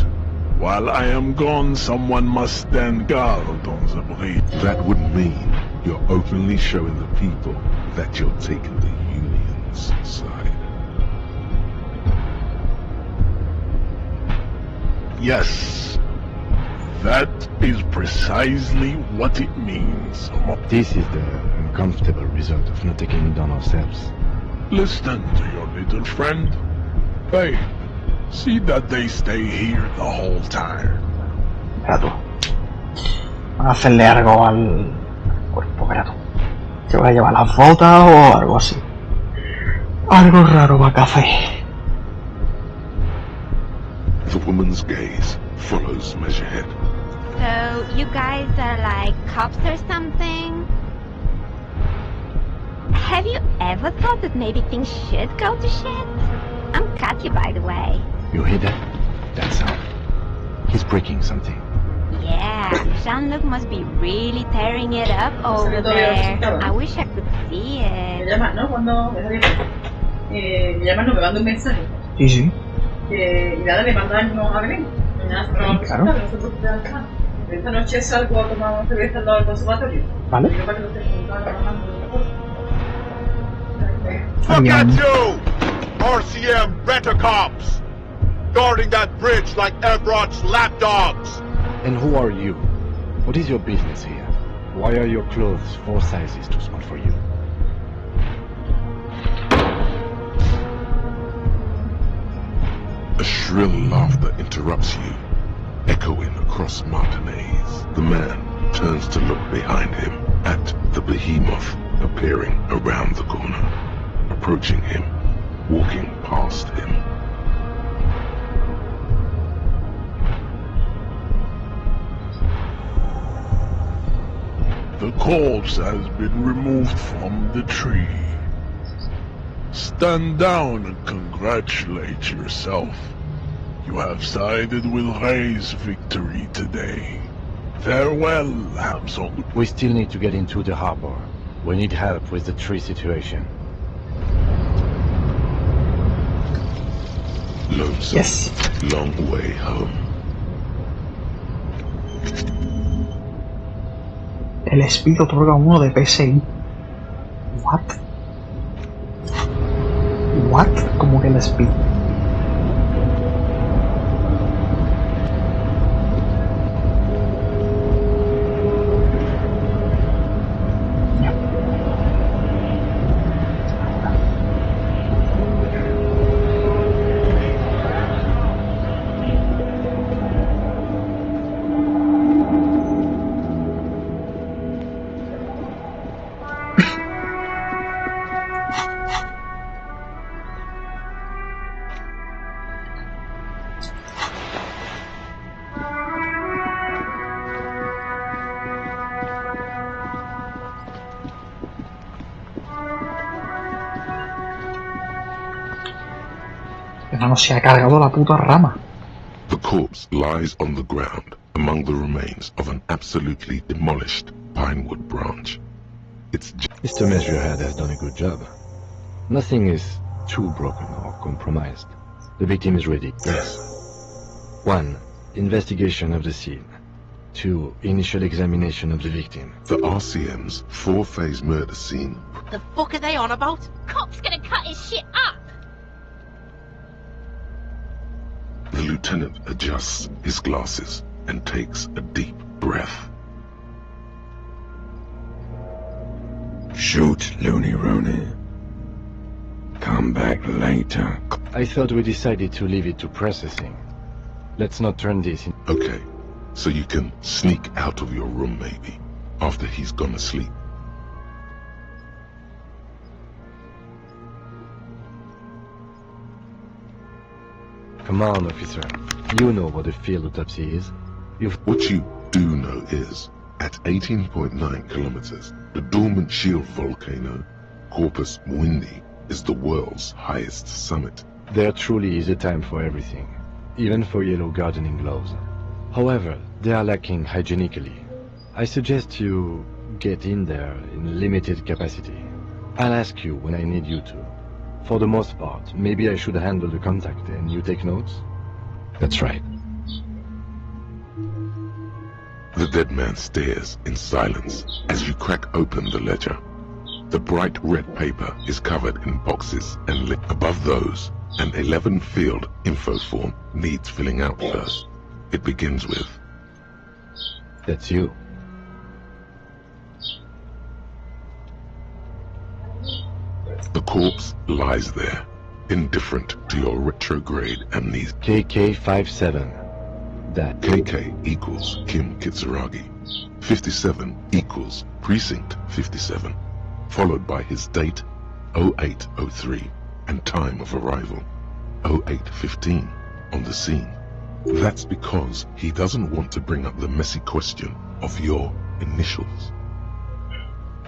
[SPEAKER 10] while I am gone, someone must stand guard on the bridge.
[SPEAKER 2] That would mean you're openly showing the people that you're taking the Union's side.
[SPEAKER 10] Yes, that is precisely what it means.
[SPEAKER 4] This is the uncomfortable result of not taking it down ourselves.
[SPEAKER 10] Listen to your little friend. Hey, see that they stay here the whole time.
[SPEAKER 1] Espera tú. Van a hacerle algo al cuerpo, espera tú. Se va a llevar las botas o algo así. Algo raro va a café.
[SPEAKER 2] The woman's gaze follows Measurehead.
[SPEAKER 6] So, you guys are like cops or something? Have you ever thought that maybe things should go to shit? I'm Katya, by the way.
[SPEAKER 4] You hear that? That sound. He's breaking something.
[SPEAKER 6] Yeah, Jean-Luc must be really tearing it up over there. I wish I could see
[SPEAKER 11] Me
[SPEAKER 6] it.
[SPEAKER 11] llaman, ¿no? Cuando me llaman, no, me mandan un mensaje.
[SPEAKER 1] Sí, sí.
[SPEAKER 11] Y nada, le mandan a Belén. Mañana se va a presentar,
[SPEAKER 1] Claro.
[SPEAKER 11] nosotros te dan la. Esta noche salgo a tomar una cerveza al lado del conservatorio.
[SPEAKER 1] Vale.
[SPEAKER 11] Yo para que no esté juntando, trabajando,
[SPEAKER 12] Look at you! RCM rent-a-cops! Guarding that bridge like Everott's lapdogs!
[SPEAKER 4] And who are you? What is your business here? Why are your clothes 4 sizes too small for you?
[SPEAKER 2] A shrill laughter interrupts you, echoing across Martinez. The man turns to look behind him at the behemoth appearing around the corner, approaching him, walking past him.
[SPEAKER 10] The corpse has been removed from the tree. Stand down and congratulate yourself. You have sided with Ray's victory today. Farewell, Hamson.
[SPEAKER 4] We still need to get into the harbor. We need help with the tree situation.
[SPEAKER 2] Lonesome,
[SPEAKER 1] Yes.
[SPEAKER 2] long way home.
[SPEAKER 1] El speed otorga 1 de PSI. What? What? ¿Cómo que el speed? Ya. Hermano, se ha cargado la puta rama.
[SPEAKER 2] The corpse lies on the ground among the remains of an absolutely demolished pinewood branch. It's
[SPEAKER 4] Mr. Measurehead has done a good job. Nothing is too broken or compromised. The victim is ready. Yes. 1. Investigation of the scene. 2. Initial examination of the victim.
[SPEAKER 2] the RCM's 4-phase murder scene.
[SPEAKER 6] The fuck are they on about? Cop's gonna cut his shit up!
[SPEAKER 2] The lieutenant adjusts his glasses and takes a deep breath.
[SPEAKER 13] Shoot, Looney Rooney. Come back later.
[SPEAKER 4] I thought we decided to leave it to processing. Let's not turn this in.
[SPEAKER 2] Okay, so you can sneak out of your room maybe, after he's gone to sleep.
[SPEAKER 4] Come on, officer. You know what a field autopsy is.
[SPEAKER 2] What you do know is, at 18.9 kilometers, the dormant shield volcano, Corpus Mundi, is the world's highest summit.
[SPEAKER 4] There truly is a time for everything, even for yellow gardening gloves. However, they are lacking hygienically. I suggest you get in there in limited capacity. I'll ask you when I need you to. For the most part, maybe I should handle the contact and you take notes? That's right.
[SPEAKER 2] The dead man stares in silence as you crack open the ledger. The bright red paper is covered in boxes and lit. Above those, an 11-field info form needs filling out first. It begins with
[SPEAKER 4] That's you.
[SPEAKER 2] The corpse lies there, indifferent to your retrograde amnesia.
[SPEAKER 4] KK-57. That.
[SPEAKER 2] KK equals Kim Kitsuragi. 57 equals Precinct 57, followed by his date 0803 and time of arrival 0815 on the scene. That's because he doesn't want to bring up the messy question of your initials.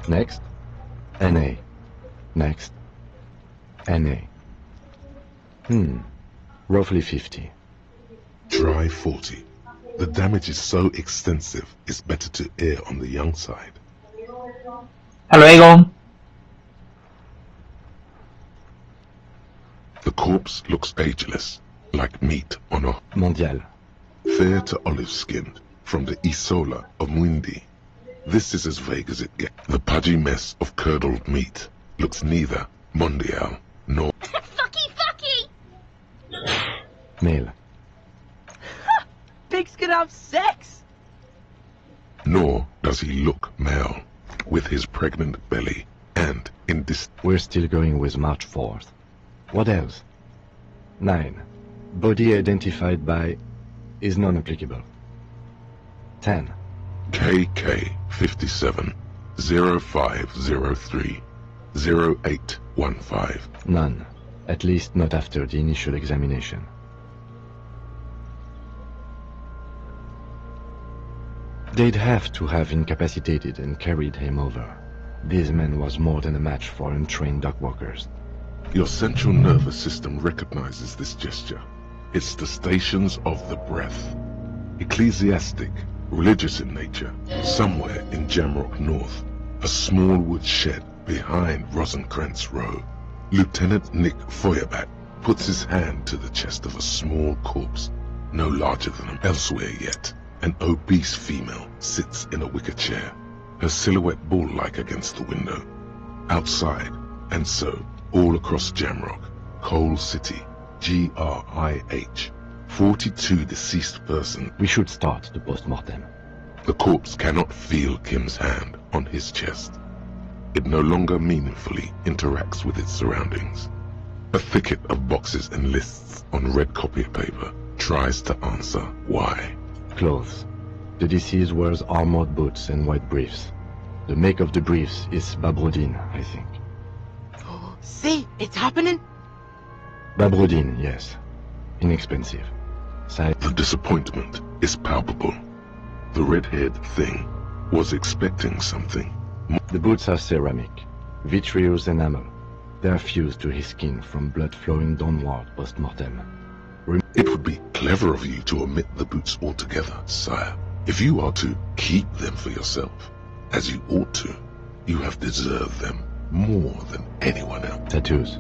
[SPEAKER 4] Next. NA. Next. NA. Roughly 50.
[SPEAKER 2] Try 40. The damage is so extensive, it's better to err on the young side.
[SPEAKER 1] Hasta luego.
[SPEAKER 2] The corpse looks ageless, like meat on a
[SPEAKER 4] Mondial.
[SPEAKER 2] fair to olive-skinned, from the Isola of Mwindi. This is as vague as it gets. The pudgy mess of curdled meat looks neither mondial nor
[SPEAKER 6] Fucky!
[SPEAKER 4] Male.
[SPEAKER 14] Pigs can have sex!
[SPEAKER 2] nor does he look male, with his pregnant belly and in this.
[SPEAKER 4] We're still going with March 4th. What else? 9. Body identified by is non-applicable. 10.
[SPEAKER 2] KK 57 0503 0815.
[SPEAKER 4] None. At least not after the initial examination. They'd have to have incapacitated and carried him over. This man was more than a match for untrained dogwalkers.
[SPEAKER 2] Your central nervous system recognizes this gesture. It's the stations of the breath. Ecclesiastic, religious in nature, somewhere in Jamrock North, a small wood shed behind Rosencrantz Row, Lieutenant Nick Feuerbach puts his hand to the chest of a small corpse, no larger than him. Elsewhere yet, an obese female sits in a wicker chair, her silhouette bull-like against the window. Outside, and so, all across Jamrock, Coal City, GRIH, 42 deceased persons.
[SPEAKER 4] We should start the post-mortem.
[SPEAKER 2] The corpse cannot feel Kim's hand on his chest. It no longer meaningfully interacts with its surroundings. A thicket of boxes and lists on red copier paper tries to answer why.
[SPEAKER 4] Clothes. The deceased wears armored boots and white briefs. The make of the briefs is Babrodine, I think.
[SPEAKER 14] See, it's happening.
[SPEAKER 4] Babrodine, yes. Inexpensive.
[SPEAKER 2] The disappointment is palpable. The red-haired thing was expecting something.
[SPEAKER 4] The boots are ceramic, vitreous enamel. They are fused to his skin from blood flowing downward post-mortem.
[SPEAKER 2] It would be clever of you to omit the boots altogether, sire. If you are to keep them for yourself, as you ought to, you have deserved them more than anyone else.
[SPEAKER 4] Tattoos.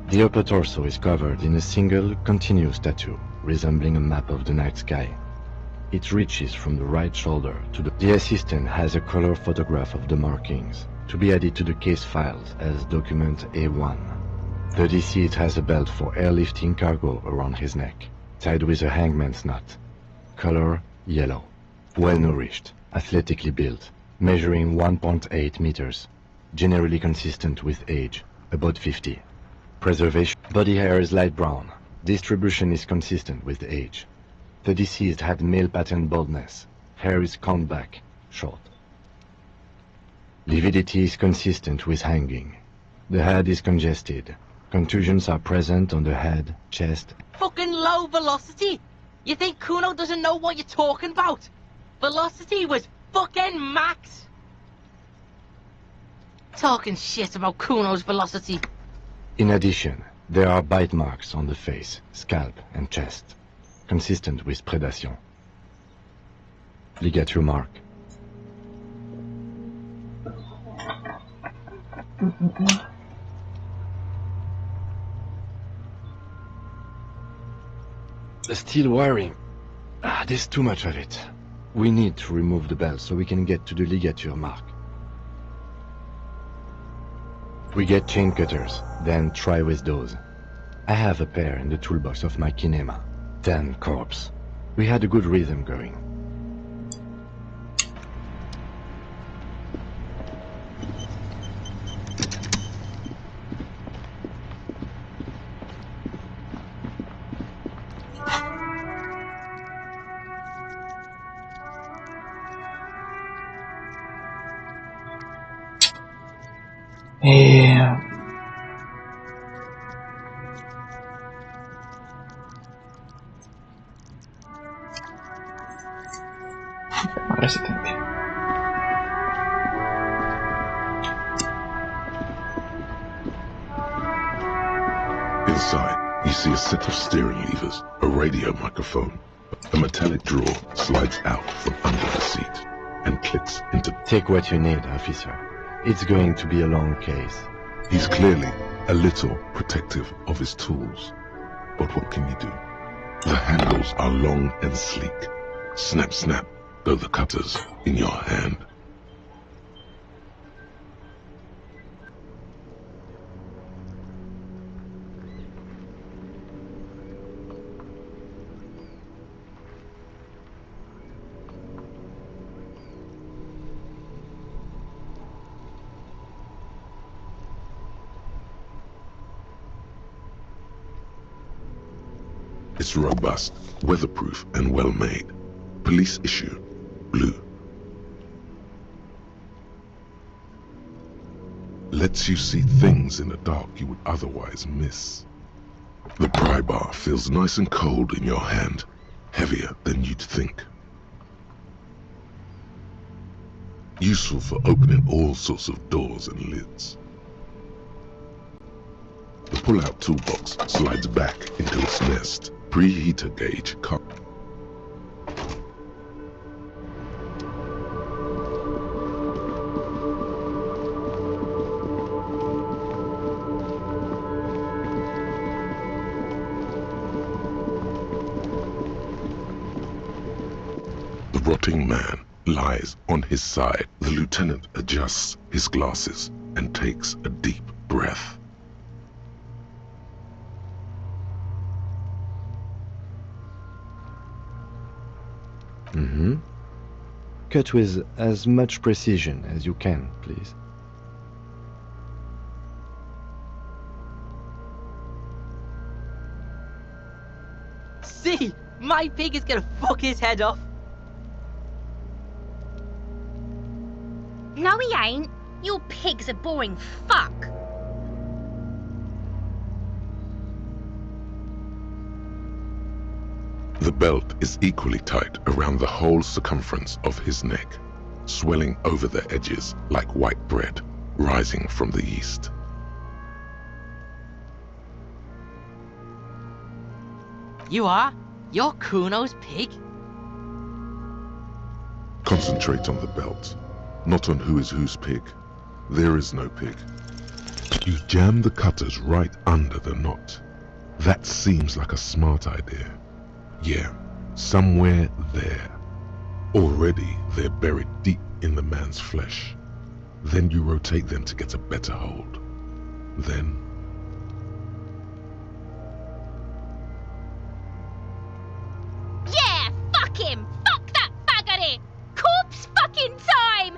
[SPEAKER 4] The upper torso is covered in a single, continuous tattoo, resembling a map of the night sky. It reaches from the right shoulder to the... The assistant has a color photograph of the markings, to be added to the case files as document A1. The deceased has a belt for airlifting cargo around his neck, tied with a hangman's knot. Color yellow. Well-nourished, athletically built, measuring 1.8 meters. Generally consistent with age, about 50. Preservation. Body hair is light brown. Distribution is consistent with age. The deceased had male pattern baldness. Hair is combed back, short. Lividity is consistent with hanging. The head is congested. Contusions are present on the head, chest.
[SPEAKER 14] Fucking low velocity. You think Kuno doesn't know what you're talking about? Velocity was fucking max. Talking shit about Kuno's velocity.
[SPEAKER 4] In addition, there are bite marks on the face, scalp, and chest, consistent with predation. Ligature mark. The steel wiring. There's too much of it. We need to remove the belt so we can get to the ligature mark. We get chain cutters, then try with those. I have a pair in the toolbox of my kinema. 10 corpse. We had a good rhythm going.
[SPEAKER 1] Resistencia.
[SPEAKER 2] Inside, you see a set of steering levers, a radio microphone. A metallic drawer slides out from under the seat and clicks into...
[SPEAKER 4] Take what you need, officer. It's going to be a long case.
[SPEAKER 2] He's clearly a little protective of his tools. But what can you do? The handles are long and sleek. Snap, snap, go the cutters in your hand. It's robust, weatherproof, and well-made. Police issue, blue. Lets you see things in the dark you would otherwise miss. The pry bar feels nice and cold in your hand, heavier than you'd think. Useful for opening all sorts of doors and lids. The pull-out toolbox slides back into its nest. Preheater gauge cup. The rotting man lies on his side. The lieutenant adjusts his glasses and takes a deep breath.
[SPEAKER 4] Cut with as much precision as you can, please.
[SPEAKER 14] See? My pig is gonna fuck his head off.
[SPEAKER 15] No, he ain't. Your pig's a boring fuck.
[SPEAKER 2] The belt is equally tight around the whole circumference of his neck, swelling over the edges like white bread rising from the yeast.
[SPEAKER 14] You are? You're Kuno's pig?
[SPEAKER 2] Concentrate on the belt, not on who is whose pig. There is no pig. You jam the cutters right under the knot. That seems like a smart idea. Yeah, somewhere there. Already they're buried deep in the man's flesh. Then you rotate them to get a better hold. Then...
[SPEAKER 15] Yeah, fuck him! Fuck that faggoty! Corpse fucking time!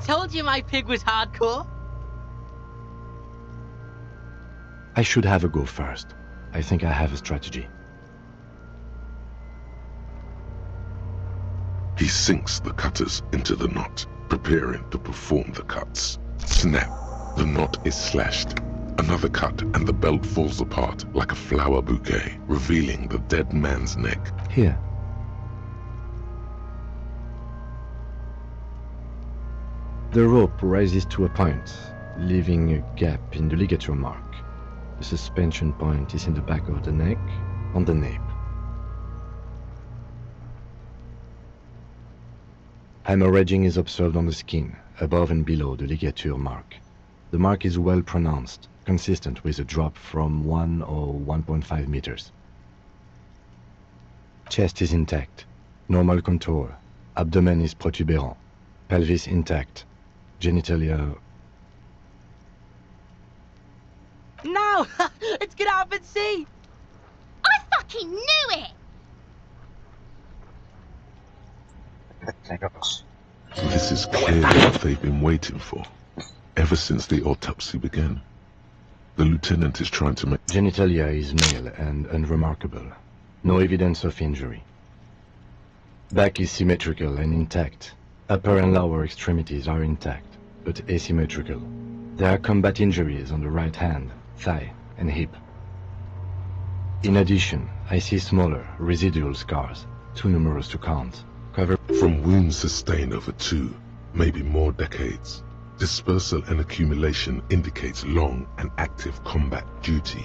[SPEAKER 14] Told you my pig was hardcore.
[SPEAKER 4] I should have a go first. I think I have a strategy.
[SPEAKER 2] He sinks the cutters into the knot, preparing to perform the cuts. Snap! The knot is slashed. Another cut and the belt falls apart like a flower bouquet, revealing the dead man's neck.
[SPEAKER 4] Here. The rope rises to a point, leaving a gap in the ligature mark. The suspension point is in the back of the neck, on the nape. Hemorrhaging is observed on the skin, above and below the ligature mark. The mark is well pronounced, consistent with a drop from 1 or 1.5 meters. Chest is intact, normal contour. Abdomen is protuberant, pelvis intact. Genitalia...
[SPEAKER 14] No! Let's get out and see!
[SPEAKER 15] I fucking knew it!
[SPEAKER 2] This is clearly what they've been waiting for, ever since the autopsy began. The lieutenant is trying to make...
[SPEAKER 4] Genitalia is male and unremarkable. No evidence of injury. Back is symmetrical and intact. Upper and lower extremities are intact, but asymmetrical. There are combat injuries on the right hand, thigh, and hip. In addition, I see smaller, residual scars, too numerous to count.
[SPEAKER 2] From wounds sustained over 2, maybe more decades. Dispersal and accumulation indicates long and active combat duty.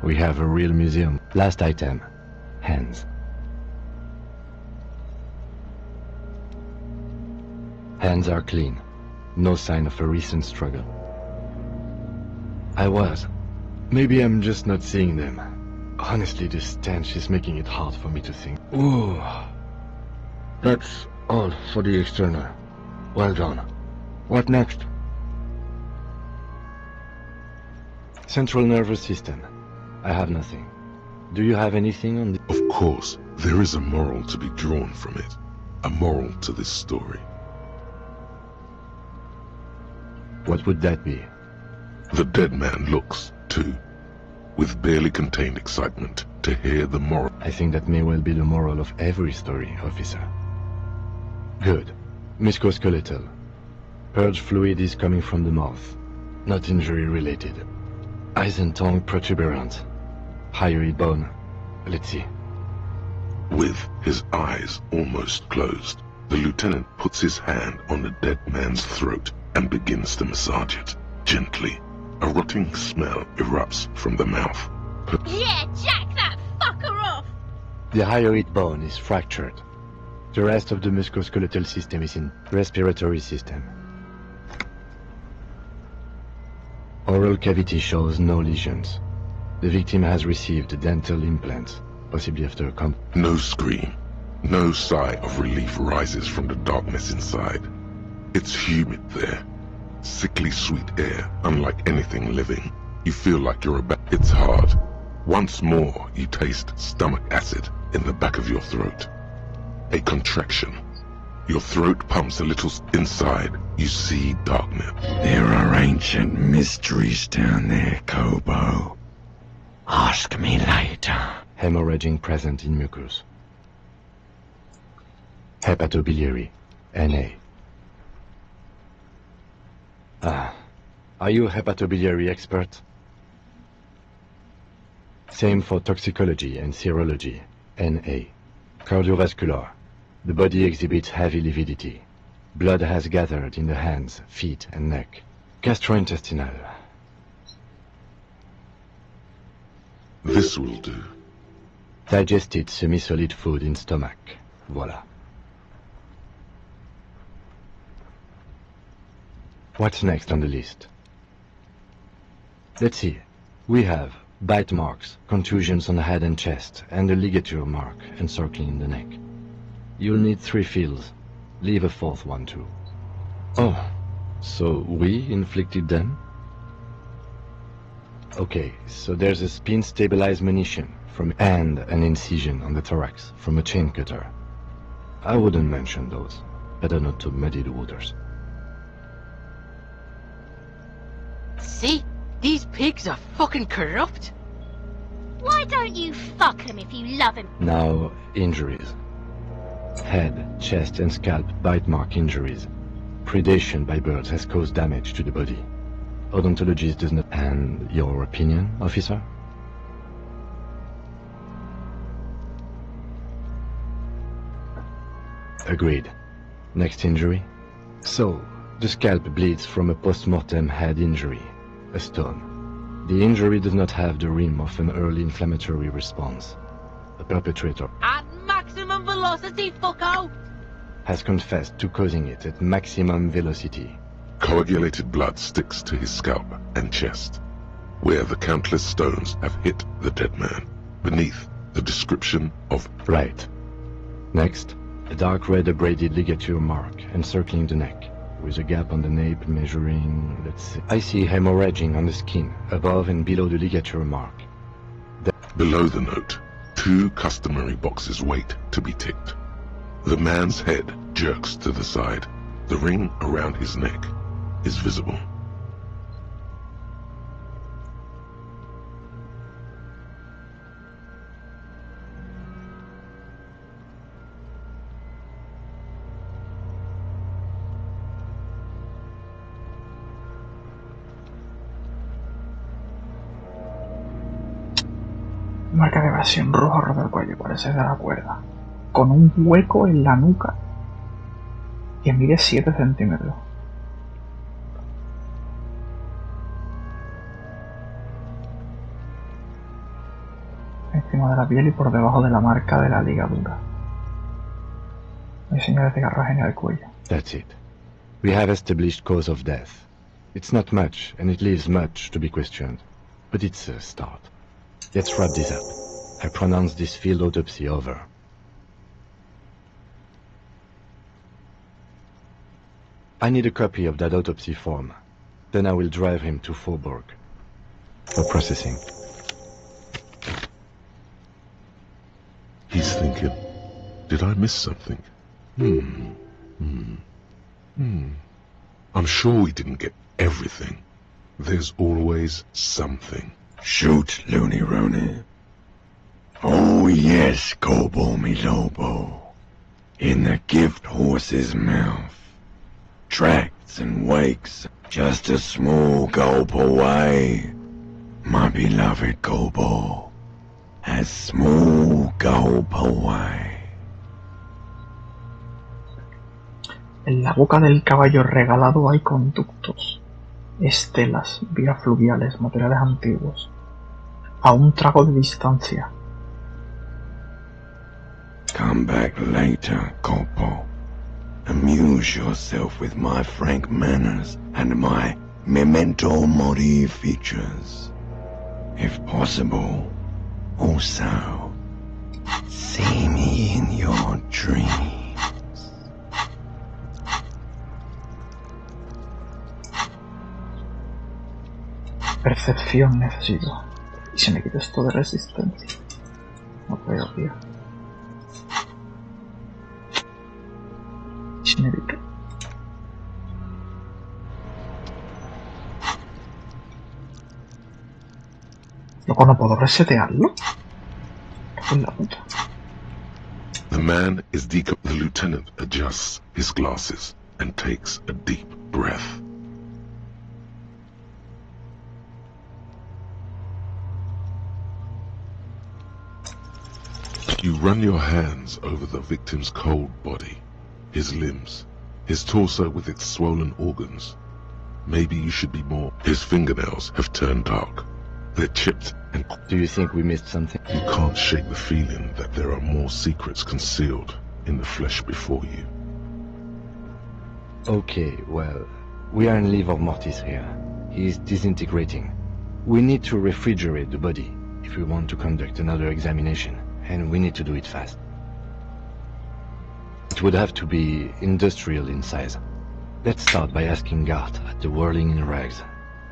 [SPEAKER 4] We have a real museum. Last item. Hands. Hands are clean. No sign of a recent struggle. Maybe I'm just not seeing them. Honestly, this stench is making it hard for me to think. Ooh. That's all for the external. Well done. What next? Central nervous system. I have nothing. Do you have anything on the...
[SPEAKER 2] Of course, there is a moral to be drawn from it. A moral to this story.
[SPEAKER 4] What would that be?
[SPEAKER 2] The dead man looks, too, with barely contained excitement to hear the moral.
[SPEAKER 4] I think that may well be the moral of every story, officer. Good. Musculoskeletal. Purge fluid is coming from the mouth. Not injury-related. Eyes and tongue protuberant. Hyoid bone. Let's see.
[SPEAKER 2] With his eyes almost closed, the lieutenant puts his hand on the dead man's throat and begins to massage it, gently. A rotting smell erupts from the mouth.
[SPEAKER 15] Yeah, jack that fucker off!
[SPEAKER 4] The hyoid bone is fractured. The rest of the musculoskeletal system is in respiratory system. Oral cavity shows no lesions. The victim has received dental implants, possibly after a
[SPEAKER 2] No scream. No sigh of relief rises from the darkness inside. It's humid there. Sickly sweet air, unlike anything living. You feel like you're about... It's hard. Once more, you taste stomach acid in the back of your throat. A contraction. Your throat pumps a little inside. You see darkness.
[SPEAKER 13] There are ancient mysteries down there, Kobo. Ask me later.
[SPEAKER 4] Hemorrhaging present in mucus. Hepatobiliary. Na. Are you a hepatobiliary expert? Same for toxicology and serology. Na. Cardiovascular. The body exhibits heavy lividity. Blood has gathered in the hands, feet, and neck. Gastrointestinal.
[SPEAKER 2] This will do.
[SPEAKER 4] Digested semi-solid food in stomach. Voila. What's next on the list? Let's see. We have bite marks, contusions on the head and chest, and a ligature mark encircling the neck. You'll need 3 feels. Leave a 4th one too. Oh, so we inflicted them? Okay, so there's a spin-stabilized munition and an incision on the thorax from a chain cutter. I wouldn't mention those. Better not to muddy the waters.
[SPEAKER 14] See? These pigs are fucking corrupt.
[SPEAKER 15] Why don't you fuck him if you love him?
[SPEAKER 4] Now, injuries. Head, chest and scalp bite mark injuries. Predation by birds has caused damage to the body. Odontologist does not... And your opinion, officer? Agreed. Next injury? So, the scalp bleeds from a post-mortem head injury, a stone. The injury does not have the rim of an early inflammatory response. The perpetrator
[SPEAKER 14] At maximum velocity, fucko!
[SPEAKER 4] has confessed to causing it at maximum velocity.
[SPEAKER 2] Coagulated blood sticks to his scalp and chest, where the countless stones have hit the dead man. Beneath, the description of...
[SPEAKER 4] Right. Next, a dark red abraded ligature mark encircling the neck. with a gap on the nape measuring, let's see. I see hemorrhaging on the skin, above and below the ligature mark.
[SPEAKER 2] Below the note, 2 customary boxes wait to be ticked. The man's head jerks to the side. The ring around his neck is visible.
[SPEAKER 1] Marca de evasión roja alrededor del cuello, parece de la cuerda, con un hueco en la nuca que mide 7 centímetros. Encima de la piel y por debajo de la marca de la ligadura. Hay señales de garraje en el cuello.
[SPEAKER 4] That's it. We have established cause of death. It's not much, and it leaves much to be questioned. But it's a start. Let's wrap this up. I pronounce this field autopsy over. I need a copy of that autopsy form. Then I will drive him to Faubourg for processing.
[SPEAKER 2] He's thinking, did I miss something? I'm sure we didn't get everything. There's always something.
[SPEAKER 13] Shoot, Looney Rooney. Oh yes, Gobo mi Lobo. In the gift horse's mouth. Tracts and wakes, just a small gulp away. My beloved Gobo. A small gulp away.
[SPEAKER 1] En la boca del caballo regalado hay conductos, estelas, vías fluviales, materiales antiguos. A un trago de distancia.
[SPEAKER 13] Come back later, Gobo. Amuse yourself with my frank manners and my memento mori features. If possible, also, see me in your dreams.
[SPEAKER 1] Percepción necesito. Y se me quita esto de resistencia. No veo, tío. Si me pica. Loco, no puedo resetearlo. Con la puta.
[SPEAKER 2] The man is The lieutenant adjusts his glasses and takes a deep breath. You run your hands over the victim's cold body, his limbs, his torso with its swollen organs. Maybe you should be more. His fingernails have turned dark. They're chipped and...
[SPEAKER 4] Do you think we missed something?
[SPEAKER 2] You can't shake the feeling that there are more secrets concealed in the flesh before you.
[SPEAKER 4] Okay, well, we are in livor mortis here. He is disintegrating. We need to refrigerate the body if we want to conduct another examination, and we need to do it fast. It would have to be industrial in size. Let's start by asking Gart at the Whirling in Rags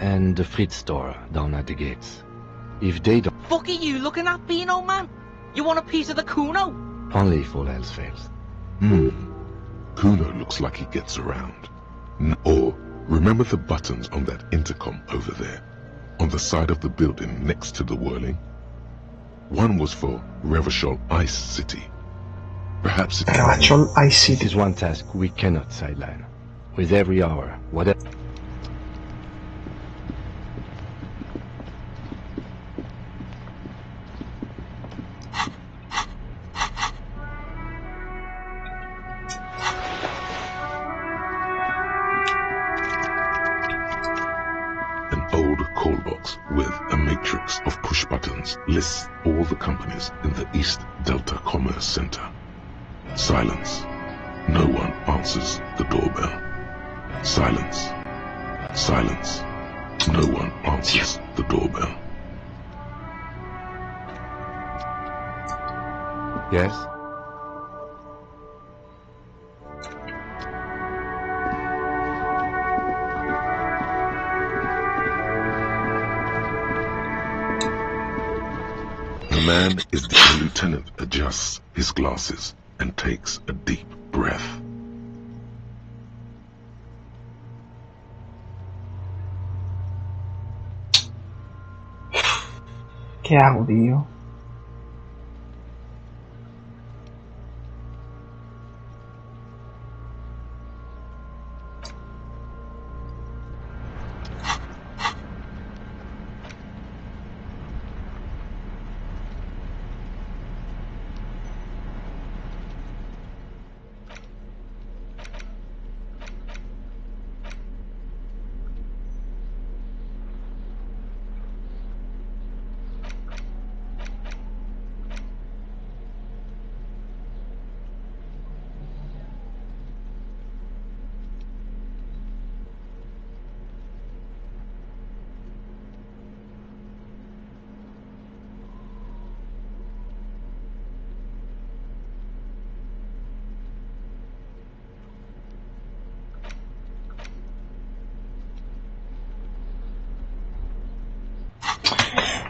[SPEAKER 4] and the Fritz store down at the gates. If they don't...
[SPEAKER 14] Fuck are you looking at, Beano man? You want a piece of the Kuno?
[SPEAKER 4] Only if all else fails.
[SPEAKER 2] Kuno looks like he gets around. Or, remember the buttons on that intercom over there? On the side of the building next to the Whirling? One was for Revachol Ice City. Perhaps it's...
[SPEAKER 1] Revachol Ice City.
[SPEAKER 4] This is one task we cannot sideline. With every hour, whatever...
[SPEAKER 2] call box with a matrix of push buttons lists all the companies in the East Delta Commerce Center. Silence. No one answers the doorbell. Silence. Silence. No one answers the doorbell.
[SPEAKER 4] Yes?
[SPEAKER 2] The man is the lieutenant adjusts his glasses and takes a deep breath.
[SPEAKER 1] ¿Qué hago, tío?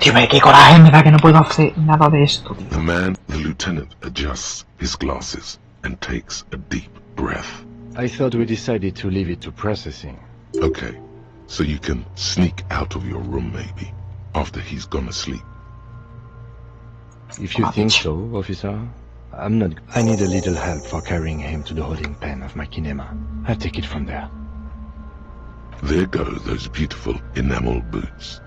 [SPEAKER 1] Tío, qué coraje me da que no puedo hacer nada de esto, tío.
[SPEAKER 2] The lieutenant adjusts his glasses and takes a deep breath.
[SPEAKER 4] I thought we decided to leave it to processing.
[SPEAKER 2] Okay, so you can sneak out of your room maybe, after he's gone asleep.
[SPEAKER 4] If you think so, officer, I'm not... I need a little help for carrying him to the holding pen of my kinema. I'll take it from there.
[SPEAKER 2] There go those beautiful enamel boots.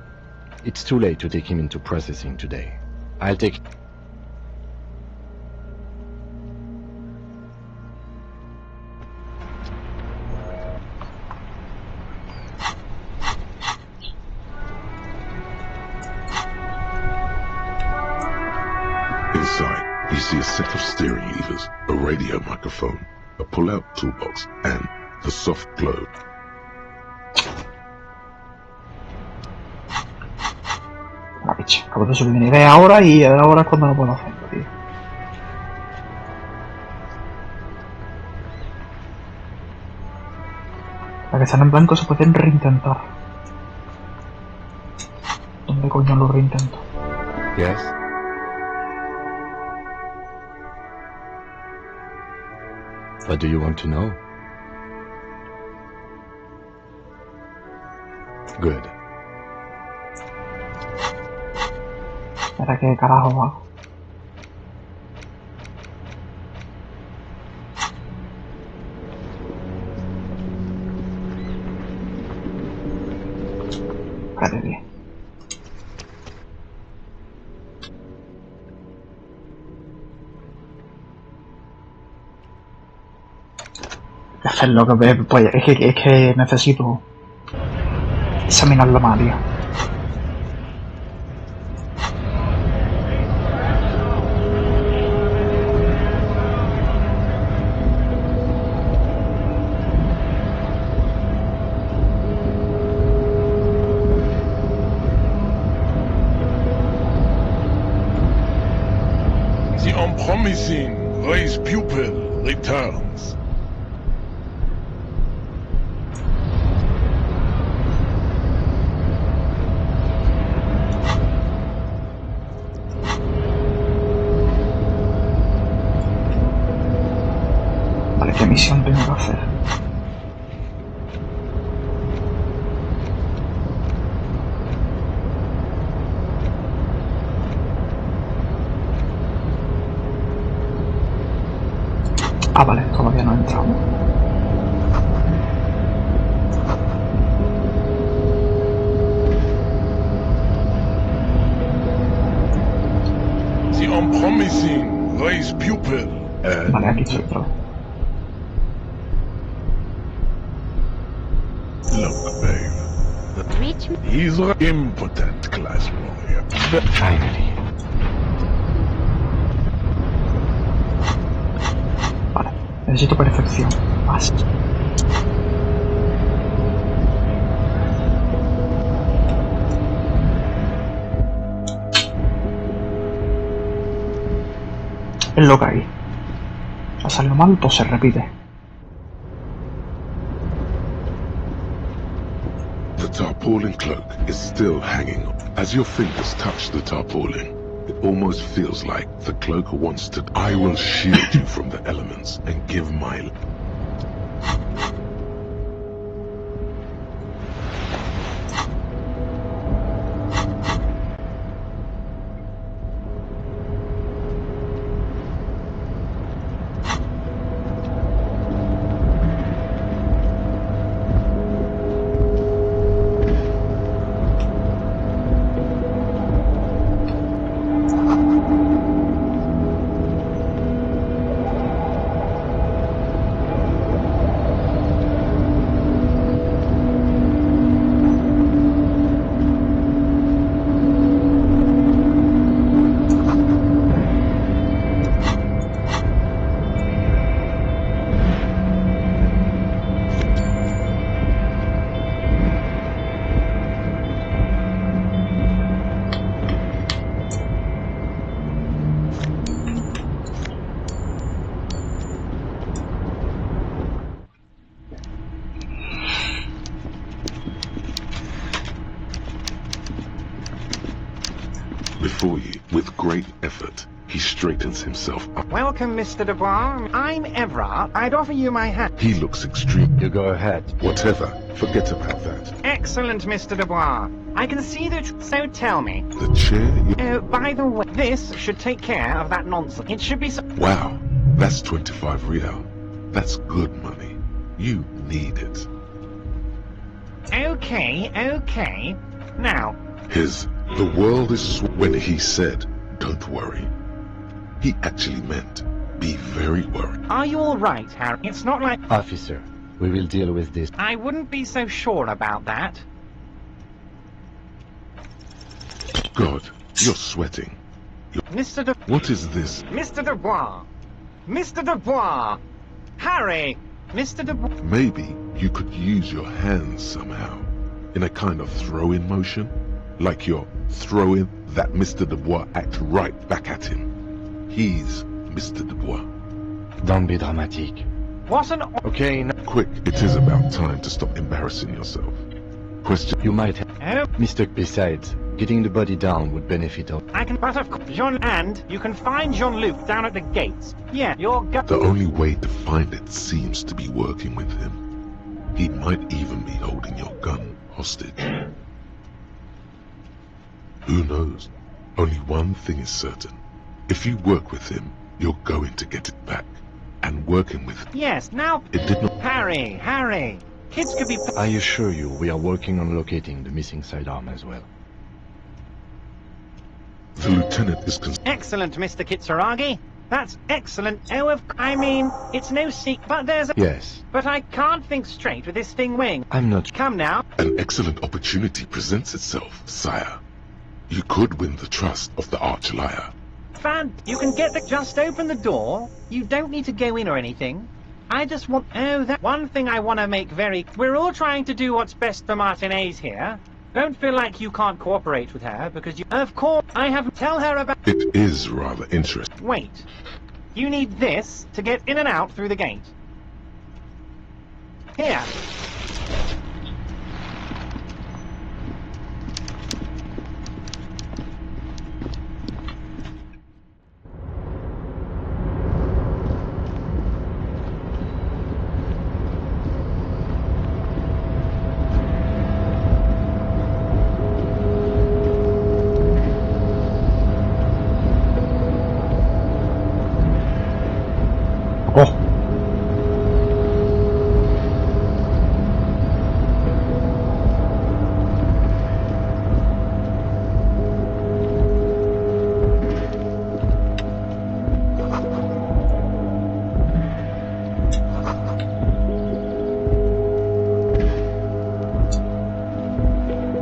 [SPEAKER 4] It's too late to take him into processing today. I'll take...
[SPEAKER 2] Inside, you see a set of steering levers, a radio microphone, a pull-out toolbox, and the soft globe.
[SPEAKER 1] La picha, acabo de subir mi idea ahora y ahora es cuando lo puedo hacer, tío. Para que están en blanco se pueden reintentar. ¿Dónde coño lo reintento?
[SPEAKER 4] Yes? What do you want to know? Good.
[SPEAKER 1] ¿Para qué carajo hago? Vale, bien. Hacerlo que pues, es que necesito examinarlo más, tío.
[SPEAKER 10] The unpromising raised pupil returns.
[SPEAKER 1] Vale, ¿qué misión tengo que hacer? Ah, vale, todavía no entramos.
[SPEAKER 10] The unpromising raised pupil.
[SPEAKER 1] Vale, aquí estoy otra vez.
[SPEAKER 10] Look, babe. He's an impotent class warrior.
[SPEAKER 4] Finally.
[SPEAKER 1] Vale, necesito perfección. Más. Es lo que hay. A hacerlo mal, pues se repite.
[SPEAKER 2] The tarpaulin cloak is still hanging as your fingers touch the tarpaulin. It almost feels like the cloaker wants to... I will shield you from the elements and give my... Before you, with great effort, he straightens himself up.
[SPEAKER 9] Welcome, Mr. Dubois. I'm Everard. I'd offer you my hat.
[SPEAKER 2] He looks extreme.
[SPEAKER 4] You go ahead.
[SPEAKER 2] Whatever. Forget about that.
[SPEAKER 9] Excellent, Mr. Dubois. I can see that. So tell me.
[SPEAKER 2] The chair...
[SPEAKER 9] Oh, by the way, this should take care of that nonsense. It should be so...
[SPEAKER 2] Wow. That's 25 real. That's good money. You need it.
[SPEAKER 9] Okay. Now...
[SPEAKER 2] The world is... When he said, don't worry, he actually meant, be very worried.
[SPEAKER 9] Are you all right, Harry? It's not like...
[SPEAKER 4] Officer, we will deal with this.
[SPEAKER 9] I wouldn't be so sure about that.
[SPEAKER 2] God, you're sweating.
[SPEAKER 9] Mr. De...
[SPEAKER 2] What is this?
[SPEAKER 9] Mr. Dubois! Mr. Dubois! Harry! Mr. Dubois...
[SPEAKER 2] Maybe you could use your hands somehow, in a kind of throw-in motion, like you're throwing that Mr. Dubois act right back at him. He's Mr. Dubois.
[SPEAKER 4] Don't be dramatic.
[SPEAKER 9] What an...
[SPEAKER 4] Okay, now...
[SPEAKER 2] Quick, it is about time to stop embarrassing yourself. Question...
[SPEAKER 4] You might have...
[SPEAKER 9] Oh.
[SPEAKER 4] Mr. Besides, getting the body down would benefit all.
[SPEAKER 9] I can... But of course, Jean... And you can find Jean-Luc down at the gates. Yeah, your gun...
[SPEAKER 2] The only way to find it seems to be working with him. He might even be holding your gun hostage. Who knows? Only one thing is certain. If you work with him, you're going to get it back. And working with...
[SPEAKER 9] Yes, now...
[SPEAKER 2] It did not...
[SPEAKER 9] Harry! Kids could be...
[SPEAKER 4] I assure you, we are working on locating the missing sidearm as well.
[SPEAKER 2] The lieutenant is...
[SPEAKER 9] Excellent, Mr. Kitsuragi. That's excellent. Oh, I mean, it's no secret, but there's a...
[SPEAKER 4] Yes.
[SPEAKER 9] But I can't think straight with this thing weighing.
[SPEAKER 4] I'm not...
[SPEAKER 9] Come now.
[SPEAKER 2] An excellent opportunity presents itself, sire. You could win the trust of the arch-liar.
[SPEAKER 9] Fan, you can get the... Just open the door. You don't need to go in or anything. I just want... Oh, that one thing I want to make very... We're all trying to do what's best for Martinez here. Don't feel like you can't cooperate with her, because you... Of course, I have... Tell her about...
[SPEAKER 2] It is rather interesting.
[SPEAKER 9] Wait. You need this to get in and out through the gate. Here.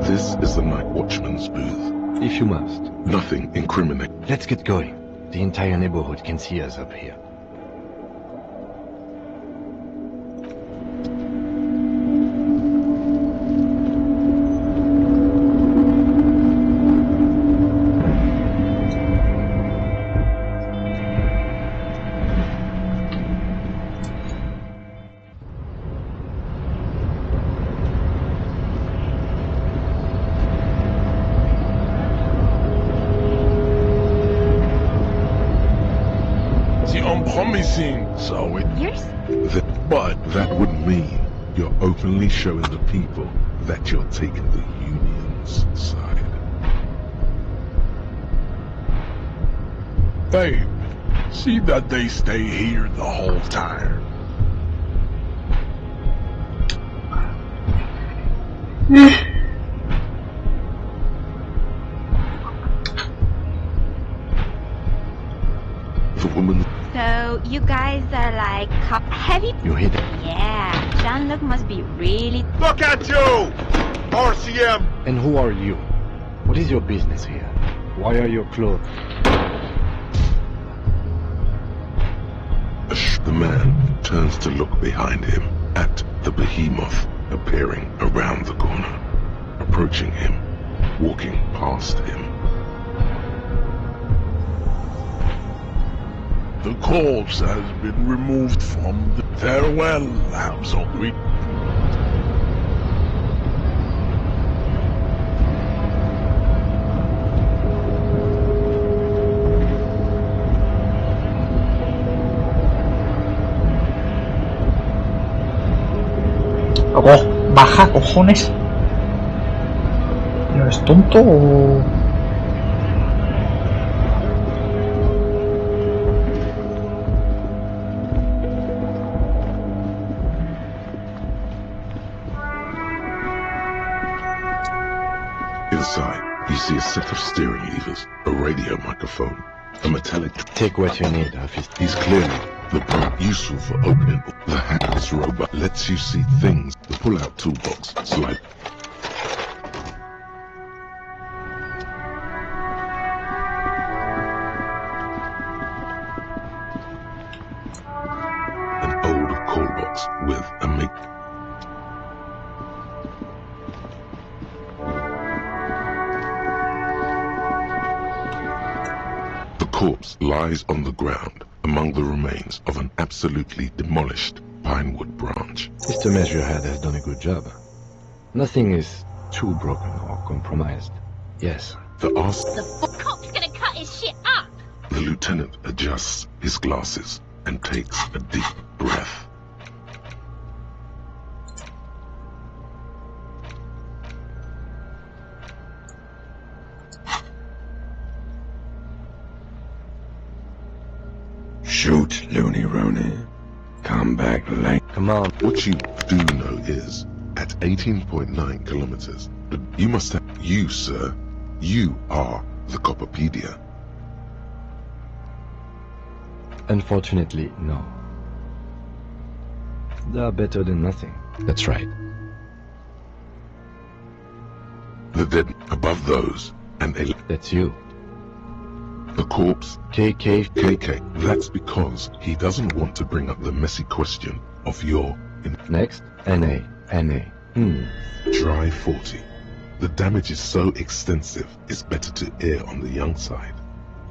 [SPEAKER 2] This is the night watchman's booth.
[SPEAKER 4] If you must.
[SPEAKER 2] Nothing incriminating.
[SPEAKER 4] Let's get going. The entire neighborhood can see us up here.
[SPEAKER 10] promising, so it...
[SPEAKER 2] But that would mean you're openly showing the people that you're taking the Union's side.
[SPEAKER 10] Babe, see that they stay here the whole time.
[SPEAKER 2] The woman...
[SPEAKER 6] So, you guys are like cop heavy?
[SPEAKER 4] You hit it.
[SPEAKER 6] Yeah, Jean-Luc must be really...
[SPEAKER 12] Look at you! RCM!
[SPEAKER 4] And who are you? What is your business here? Why are your clothes?
[SPEAKER 2] The man turns to look behind him at the behemoth appearing around the corner, approaching him, walking past him.
[SPEAKER 10] The corpse has been removed from the... Farewell, Hamson.
[SPEAKER 1] Loco, baja, cojones. ¿Eres tonto o...?
[SPEAKER 2] Inside, you see a set of steering levers, a radio microphone, a metallic...
[SPEAKER 4] Take what you need, Hafiz.
[SPEAKER 2] He's clearly the part useful for opening. The hack's robot lets you see things. The pull-out toolbox slide. An old call box with a make. The corpse lies on the ground among the remains of an absolutely demolished pinewood branch.
[SPEAKER 4] Mr. Measurehead has done a good job. Nothing is too broken or compromised. Yes.
[SPEAKER 2] The
[SPEAKER 15] cop's gonna cut his shit up!
[SPEAKER 2] The lieutenant adjusts his glasses and takes a deep breath.
[SPEAKER 13] Shoot, Looney Rooney. Come back late.
[SPEAKER 4] Come on.
[SPEAKER 2] What you do know is, at 18.9 kilometers, you must have... You, sir, you are the Copperpedia.
[SPEAKER 4] Unfortunately, no. They are better than nothing. That's right.
[SPEAKER 2] The dead above those, and a...
[SPEAKER 4] That's you.
[SPEAKER 2] The corpse...
[SPEAKER 4] KK.
[SPEAKER 2] That's because he doesn't want to bring up the messy question of your...
[SPEAKER 4] Next. NA.
[SPEAKER 2] Try 40. The damage is so extensive, it's better to err on the young side.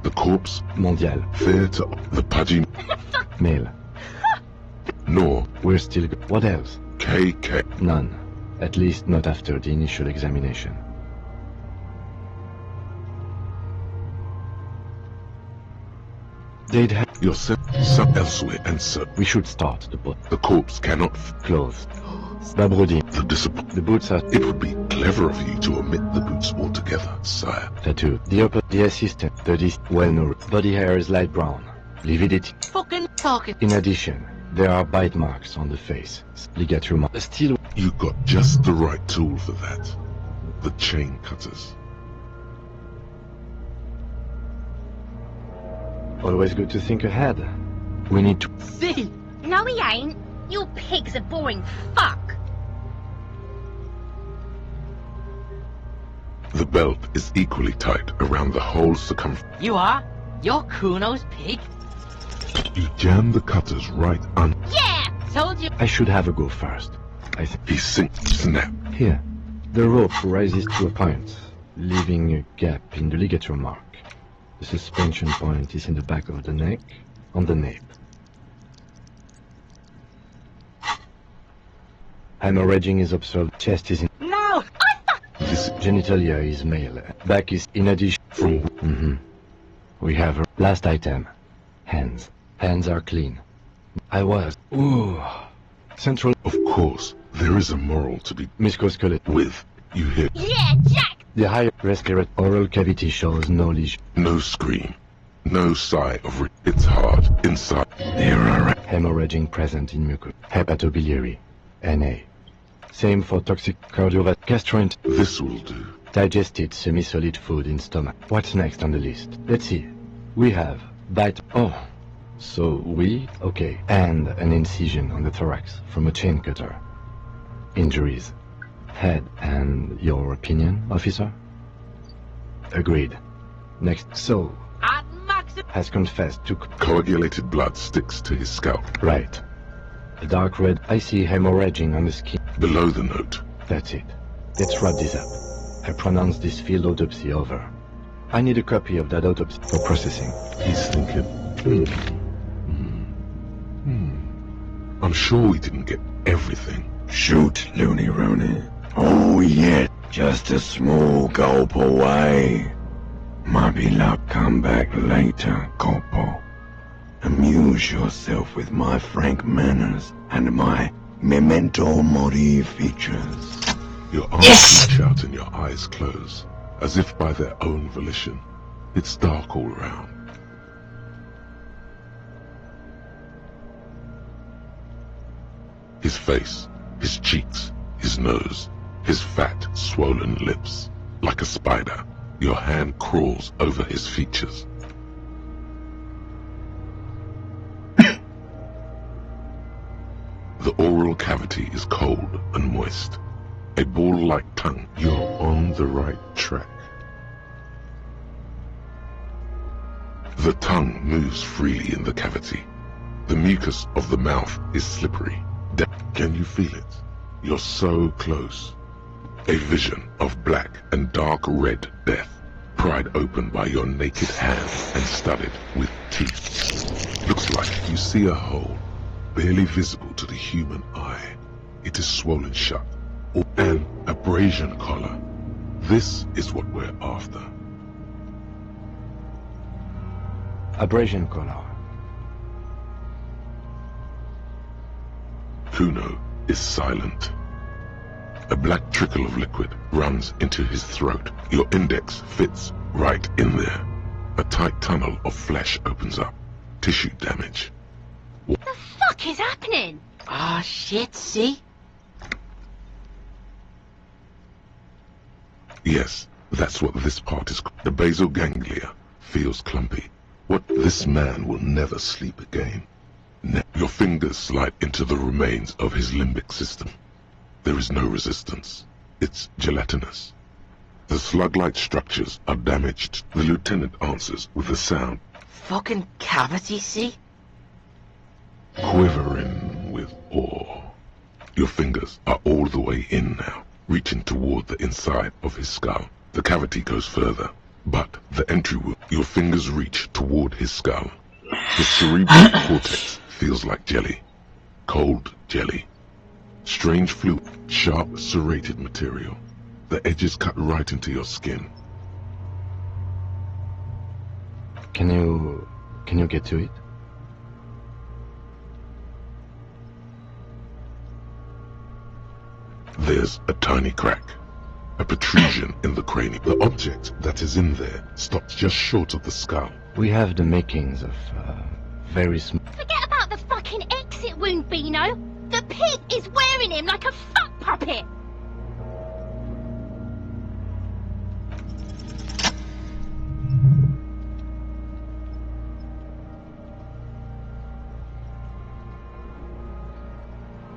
[SPEAKER 2] The corpse...
[SPEAKER 4] Mondial.
[SPEAKER 2] Fair to... The Pudgy...
[SPEAKER 4] Male.
[SPEAKER 2] Nor...
[SPEAKER 4] We're still... What else?
[SPEAKER 2] KK.
[SPEAKER 4] None. At least not after the initial examination. They'd have...
[SPEAKER 2] You're some elsewhere, and so...
[SPEAKER 4] We should start the boat.
[SPEAKER 2] The corpse cannot...
[SPEAKER 4] Clothes. Babrodi.
[SPEAKER 2] The
[SPEAKER 4] boots are...
[SPEAKER 2] It would be clever of you to omit the boots altogether, sire.
[SPEAKER 4] Tattoo. The assistant. Well-nourished. Body hair is light brown. Lividity.
[SPEAKER 14] Fucking talking.
[SPEAKER 4] In addition, there are bite marks on the face. Ligature marks. Still...
[SPEAKER 2] You got just the right tool for that. The chain cutters.
[SPEAKER 4] Always good to think ahead. We need to...
[SPEAKER 14] See?
[SPEAKER 15] No, he ain't. You pig's a boring fuck.
[SPEAKER 2] The belt is equally tight around the whole circumference.
[SPEAKER 14] You are? You're Kuno's pig?
[SPEAKER 2] You jam the cutters right on...
[SPEAKER 15] Yeah!
[SPEAKER 14] Told you.
[SPEAKER 4] I should have a go first. I think...
[SPEAKER 2] He sinks. Snap.
[SPEAKER 4] Here. The rope rises to a point, leaving a gap in the ligature mark. The suspension point is in the back of the neck, on the nape. Hemorrhaging is observed. Chest is in...
[SPEAKER 14] No!
[SPEAKER 2] This
[SPEAKER 4] genitalia is male. Back is in addition...
[SPEAKER 2] From...
[SPEAKER 4] We have a last item. Hands. Hands are clean. I was. Ooh. Central.
[SPEAKER 2] Of course, there is a moral to be
[SPEAKER 4] musculoskeletal
[SPEAKER 2] with. You hear?
[SPEAKER 15] Yeah, Jack!
[SPEAKER 4] The higher respiratory oral cavity shows no lesion.
[SPEAKER 2] No scream. No sigh of it's hard inside.
[SPEAKER 4] There are hemorrhaging present in mucus. Hepatobiliary. NA. Same for toxic cardiovascular gastroint.
[SPEAKER 2] This will do.
[SPEAKER 4] Digested semi-solid food in stomach. What's next on the list? Let's see. We have bite. Oh. So we? Okay. And an incision on the thorax from a chain cutter. Injuries. Head. And your opinion, officer? Agreed. Next. So. Has confessed to
[SPEAKER 2] coagulated blood sticks to his scalp.
[SPEAKER 4] Right. A dark red. I see hemorrhaging on the skin.
[SPEAKER 2] Below the note.
[SPEAKER 4] That's it. Let's wrap this up. I pronounce this field autopsy over. I need a copy of that autopsy for processing.
[SPEAKER 2] He's thinking, I'm sure we didn't get everything.
[SPEAKER 13] Shoot, Looney Rooney. Oh, yeah, just a small gulp away. My beloved, come back later, Corpo. Amuse yourself with my frank manners and my memento mori features.
[SPEAKER 2] Your arms reach out and your eyes close, as if by their own volition. It's dark all around. His face, his cheeks, his nose, his fat, swollen lips. Like a spider, your hand crawls over his features. The oral cavity is cold and moist. A ball-like tongue. You're on the right track. The tongue moves freely in the cavity. The mucus of the mouth is slippery. Can you feel it? You're so close. A vision of black and dark red death, pried open by your naked hand and studded with teeth. Looks like you see a hole, barely visible to the human eye. It is swollen shut. An abrasion collar. This is what we're after.
[SPEAKER 4] Abrasion collar.
[SPEAKER 2] Kuno is silent. A black trickle of liquid runs into his throat. Your index fits right in there. A tight tunnel of flesh opens up. Tissue damage.
[SPEAKER 15] What the fuck is happening?
[SPEAKER 14] Ah, shit, see?
[SPEAKER 2] Yes, that's what this part is. The basal ganglia feels clumpy. What this man will never sleep again. Your fingers slide into the remains of his limbic system. There is no resistance. It's gelatinous. The slug-like structures are damaged. The lieutenant answers with a sound.
[SPEAKER 14] Fucking cavity, see?
[SPEAKER 2] Quivering with awe. Your fingers are all the way in now, reaching toward the inside of his skull. The cavity goes further, but the entry wound. Your fingers reach toward his skull. The cerebral cortex feels like jelly. Cold jelly. Strange fluid. Sharp, serrated material. The edges cut right into your skin.
[SPEAKER 4] Can you get to it?
[SPEAKER 2] There's a tiny crack. A protrusion in the cranium. The object that is in there stops just short of the skull.
[SPEAKER 4] We have the makings of very small.
[SPEAKER 15] Forget about the fucking exit wound, Beano. The pig is wearing him like a fuck puppet.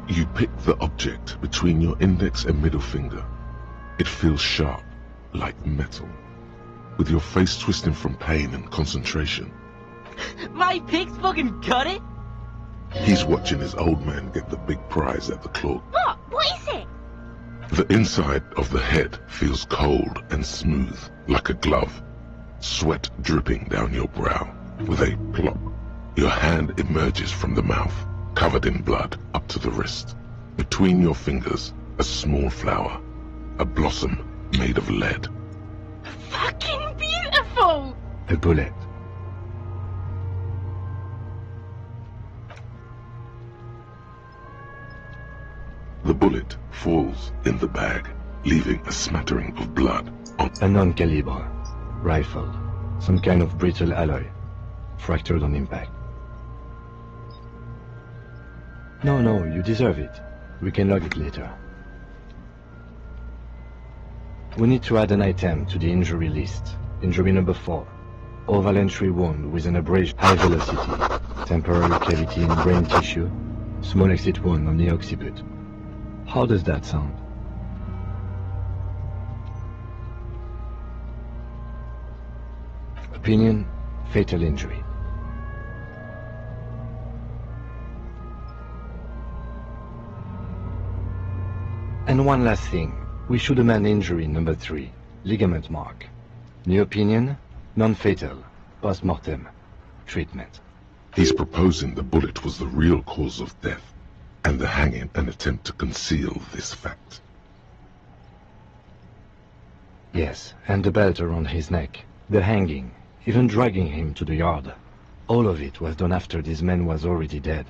[SPEAKER 2] You pick the object between your index and middle finger. It feels sharp, like metal. With your face twisting from pain and concentration.
[SPEAKER 14] My pig's fucking got it?
[SPEAKER 2] He's watching his old man get the big prize at the claw.
[SPEAKER 15] What? What is it?
[SPEAKER 2] The inside of the head feels cold and smooth, like a glove. Sweat dripping down your brow. With a plop, your hand emerges from the mouth, covered in blood up to the wrist. Between your fingers, a small flower. A blossom made of lead.
[SPEAKER 15] Fucking beautiful!
[SPEAKER 4] A bullet.
[SPEAKER 2] bullet falls in the bag, leaving a smattering of blood on
[SPEAKER 4] A non-caliber rifle, some kind of brittle alloy, fractured on impact. No, you deserve it. We can log it later. We need to add an item to the injury list. Injury number 4. Oval entry wound with an abrasion, high velocity, temporary cavity in brain tissue, small exit wound on the occiput. How does that sound? Opinion, fatal injury. And one last thing, we should amend injury number 3, ligament mark. New opinion, non-fatal, post-mortem, treatment.
[SPEAKER 2] He's proposing the bullet was the real cause of death, and the hanging an attempt to conceal this fact.
[SPEAKER 4] Yes, and the belt around his neck, the hanging, even dragging him to the yard. All of it was done after this man was already dead.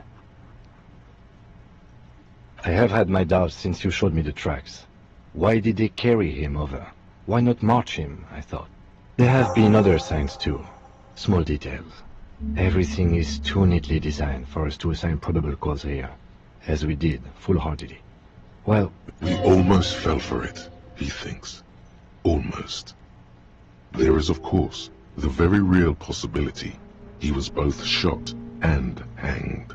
[SPEAKER 4] I have had my doubts since you showed me the tracks. Why did they carry him over? Why not march him, I thought. There have been other signs too. Small details. Everything is too neatly designed for us to assign probable cause here, as we did, full-heartedly. Well,
[SPEAKER 2] we almost fell for it, he thinks. Almost. There is, of course, the very real possibility he was both shot and hanged.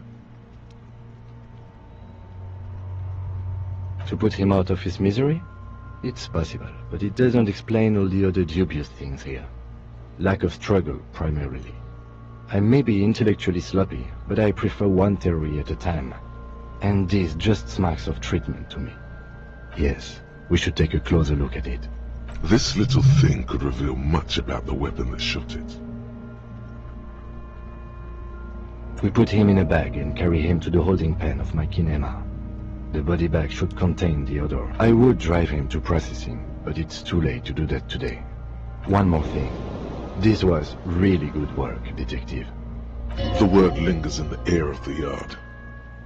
[SPEAKER 4] To put him out of his misery? It's possible, but it doesn't explain all the other dubious things here. Lack of struggle, primarily. I may be intellectually sloppy, but I prefer one theory at a time. And this just smacks of treatment to me. Yes, we should take a closer look at it.
[SPEAKER 2] This little thing could reveal much about the weapon that shot it.
[SPEAKER 4] We put him in a bag and carry him to the holding pen of my kinema. The body bag should contain the odor. I would drive him to processing, but it's too late to do that today. One more thing. This was really good work, detective.
[SPEAKER 2] The word lingers in the air of the yard.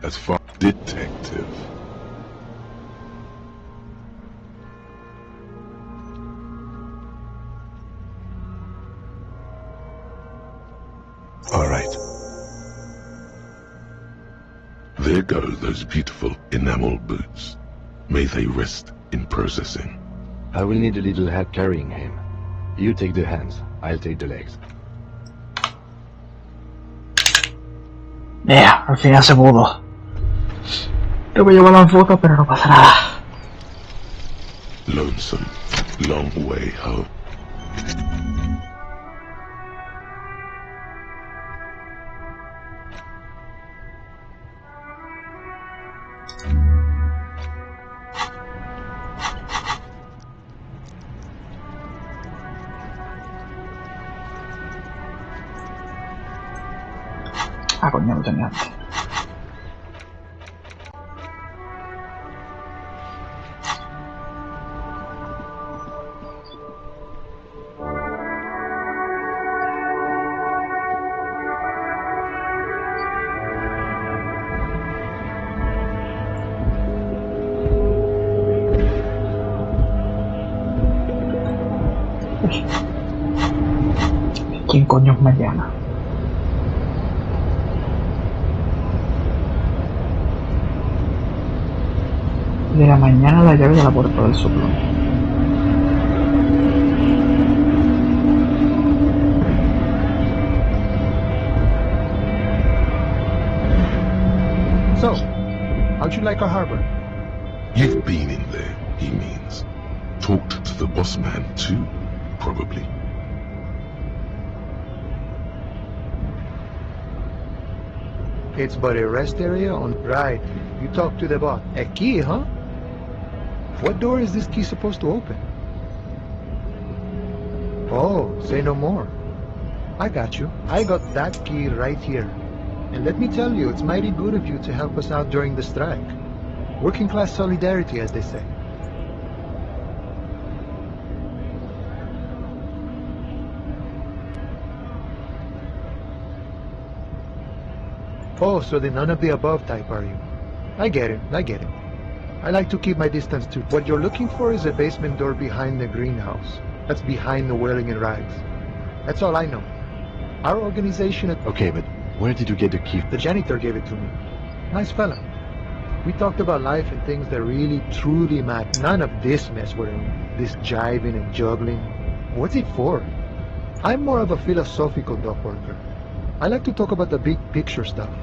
[SPEAKER 2] As far as detective.
[SPEAKER 13] All right.
[SPEAKER 2] There go those beautiful enamel boots. May they rest in processing.
[SPEAKER 4] I will need a little help carrying him. You take the hands, I'll take the legs.
[SPEAKER 1] Al final se pudo. Tengo que llevar las fotos, pero no pasa nada.
[SPEAKER 2] Lonesome, long way home.
[SPEAKER 1] Ah, coño, lo tenía antes. ¿Quién coño es Mariana? De la mañana la llave de la puerta del soplón.
[SPEAKER 3] So, how'd you like our harbor?
[SPEAKER 2] You've been in there, he means. Talked to the boss man too, probably.
[SPEAKER 3] It's but a rest area on... Right, you talked to the boss. A key, huh? What door is this key supposed to open? Oh, say no more. I got you. I got that key right here. And let me tell you, it's mighty good of you to help us out during the strike. Working class solidarity, as they say. Oh, so the none of the above type, are you? I get it. I like to keep my distance too. What you're looking for is a basement door behind the greenhouse. That's behind the whirling and rags. That's all I know. Our organization...
[SPEAKER 4] Okay, but where did you get the key?
[SPEAKER 3] The janitor gave it to me. Nice fella. We talked about life and things that really, truly matter. None of this mess we're in. This jiving and juggling. What's it for? I'm more of a philosophical dock worker. I like to talk about the big picture stuff.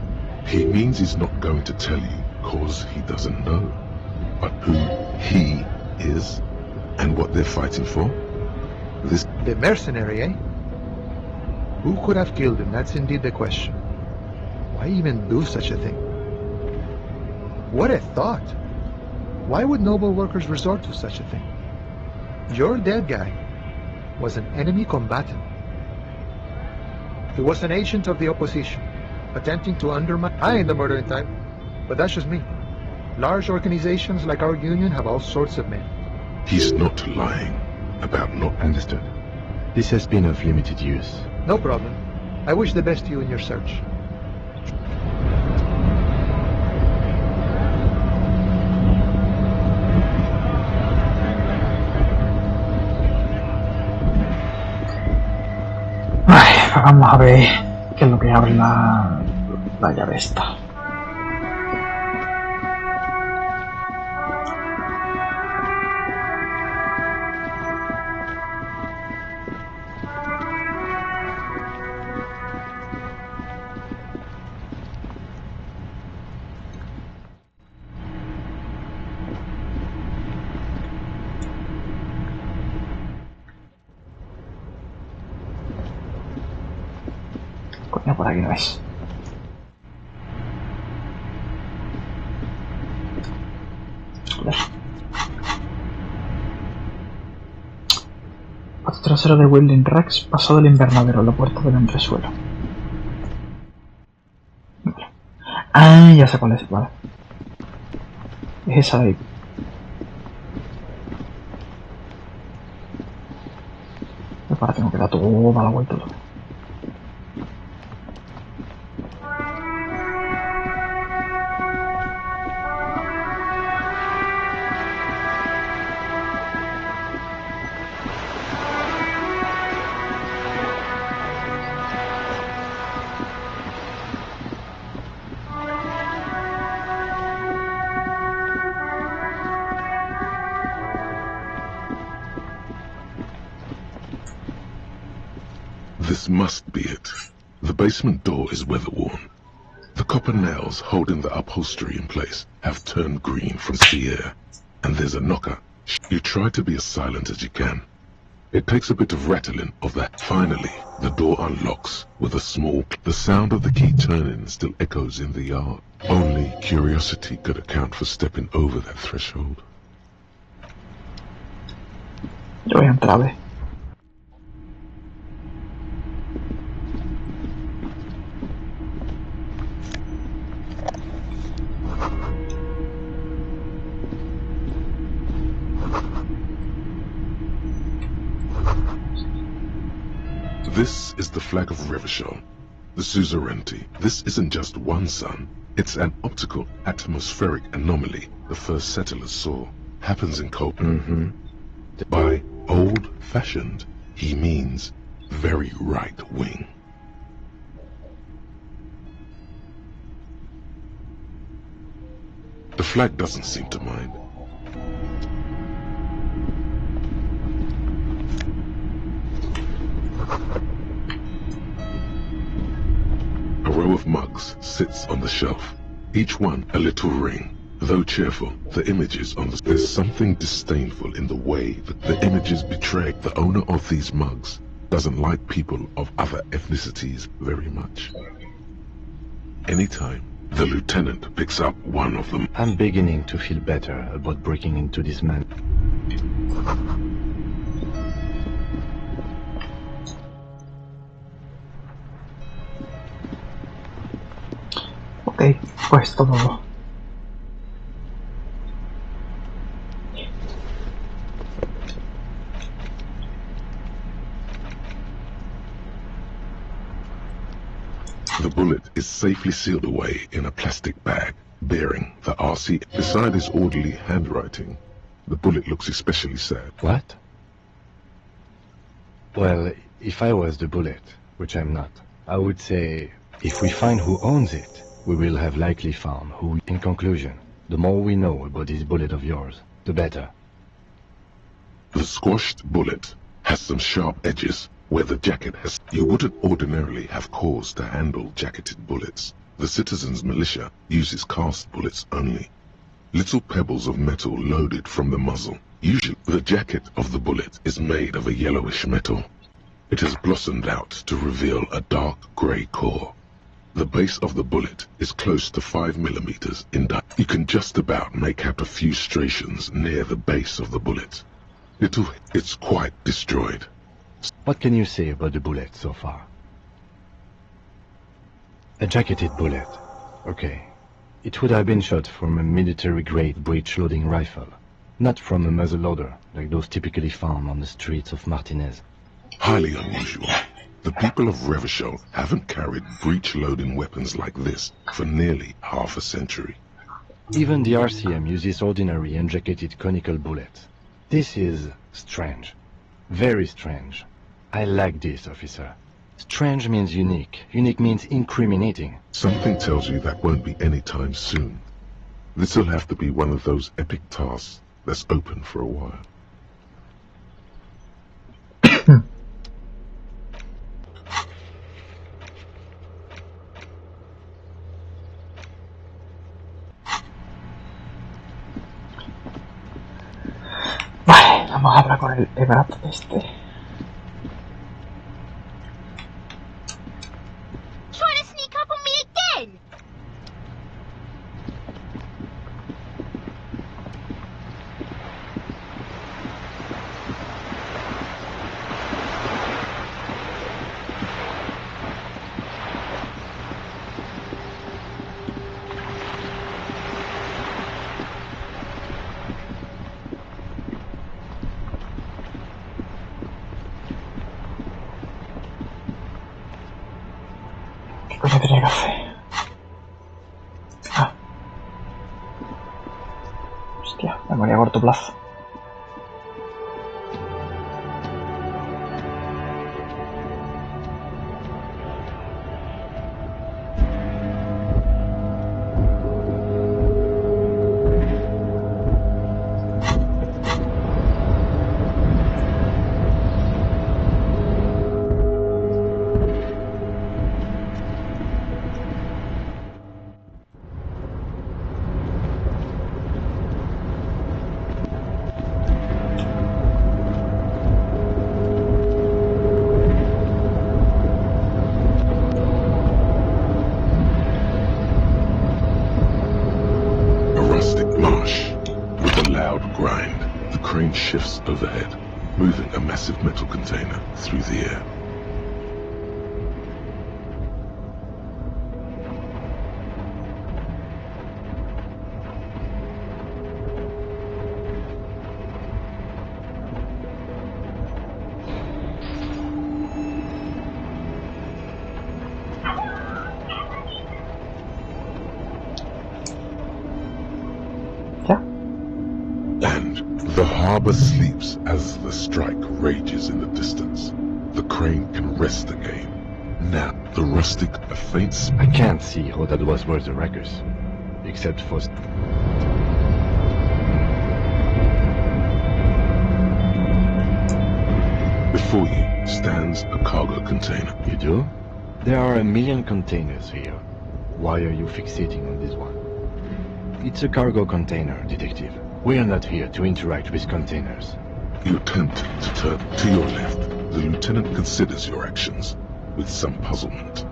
[SPEAKER 2] He means he's not going to tell you, cause he doesn't know. But who he is, and what they're fighting for? This...
[SPEAKER 3] The mercenary, eh? Who could have killed him? That's indeed the question. Why even do such a thing? What a thought! Why would noble workers resort to such a thing? Your dead guy was an enemy combatant. He was an agent of the opposition, attempting to undermine... I ain't the murdering type, but that's just me. Large organizations like our union have all sorts of men.
[SPEAKER 2] He's not lying about not...
[SPEAKER 4] Understood. This has been of limited use.
[SPEAKER 3] No problem. I wish the best to you in your search.
[SPEAKER 1] Vamos a ver qué es lo que abre la llave esta. Coño, por aquí no es. Joder. Patio trasero de Wilding Rex, pasado el invernadero, la puerta del entresuelo. Vale. Ah, ya sé cuál es, vale. Es esa de ahí. Ahora tengo que dar toda la vuelta.
[SPEAKER 2] This must be it. The basement door is weather-worn. The copper nails holding the upholstery in place have turned green from sea air. And there's a knocker. You try to be as silent as you can. It takes a bit of rattling of that. Finally, the door unlocks with a small... The sound of the key turning still echoes in the yard. Only curiosity could account for stepping over that threshold.
[SPEAKER 1] Yo voy a entrar, ¿ves?
[SPEAKER 2] This is the flag of Revachol, the suzerainty. This isn't just one sun. It's an optical atmospheric anomaly the first settlers saw. Happens in Copenhagen. By old-fashioned, he means very right-wing. The flag doesn't seem to mind. A row of mugs sits on the shelf, each one a little ring. Though cheerful, the images on the... There's something disdainful in the way that the images betray. The owner of these mugs doesn't like people of other ethnicities very much. Anytime the lieutenant picks up one of them...
[SPEAKER 4] I'm beginning to feel better about breaking into this man.
[SPEAKER 1] Ok, pues todo.
[SPEAKER 2] The bullet is safely sealed away in a plastic bag. bearing the RC. Beside his orderly handwriting, the bullet looks especially sad.
[SPEAKER 4] What? Well, if I was the bullet, which I'm not, I would say, if we find who owns it, we will have likely found who. In conclusion, the more we know about this bullet of yours, the better.
[SPEAKER 2] The squashed bullet has some sharp edges where the jacket has. You wouldn't ordinarily have cause to handle jacketed bullets. The citizens' militia uses cast bullets only. Little pebbles of metal loaded from the muzzle. Usually, the jacket of the bullet is made of a yellowish metal. It has blossomed out to reveal a dark grey core. The base of the bullet is close to 5 millimeters in diameter. You can just about make out a few striations near the base of the bullet. It's quite destroyed.
[SPEAKER 4] What can you say about the bullet so far? A jacketed bullet. Okay. It would have been shot from a military-grade breech-loading rifle, not from a muzzleloader like those typically found on the streets of Martinez.
[SPEAKER 2] Highly unusual. The people of Revachol haven't carried breech-loading weapons like this for nearly half a century.
[SPEAKER 4] Even the RCM uses ordinary unjacketed conical bullets. This is strange. Very strange. I like this, officer. Strange means unique. Unique means incriminating.
[SPEAKER 2] Something tells you that won't be any time soon. This'll have to be one of those epic tasks that's open for a while.
[SPEAKER 1] Vale, vamos a hablar con el brazo este.
[SPEAKER 15] Trying to sneak up on me again?
[SPEAKER 1] ¿Qué cosa tenía que hacer? Ah. Hostia, memoria a corto plazo.
[SPEAKER 2] Shifts overhead, moving a massive metal container through the air. The harbor sleeps as the strike rages in the distance. The crane can rest again. Now, the rustic, a faint...
[SPEAKER 4] I can't see how that was worth the wreckers. Except for...
[SPEAKER 2] Before you stands a cargo container.
[SPEAKER 4] You do? There are 1 million containers here. Why are you fixating on this one? It's a cargo container, detective. We are not here to interact with containers.
[SPEAKER 2] You attempt to turn to your left. The lieutenant considers your actions with some puzzlement.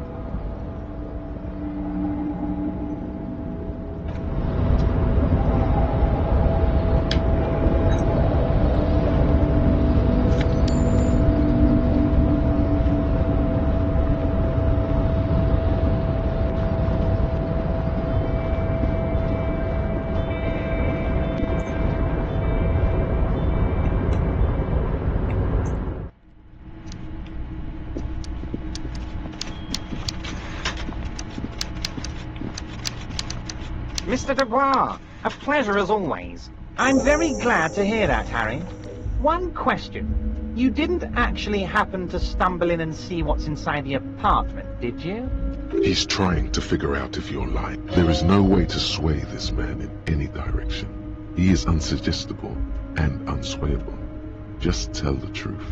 [SPEAKER 9] Mr. Dubois, a pleasure as always. I'm very glad to hear that, Harry. One question. You didn't actually happen to stumble in and see what's inside the apartment, did you?
[SPEAKER 2] He's trying to figure out if you're lying. There is no way to sway this man in any direction. He is unsuggestible and unswayable. Just tell the truth.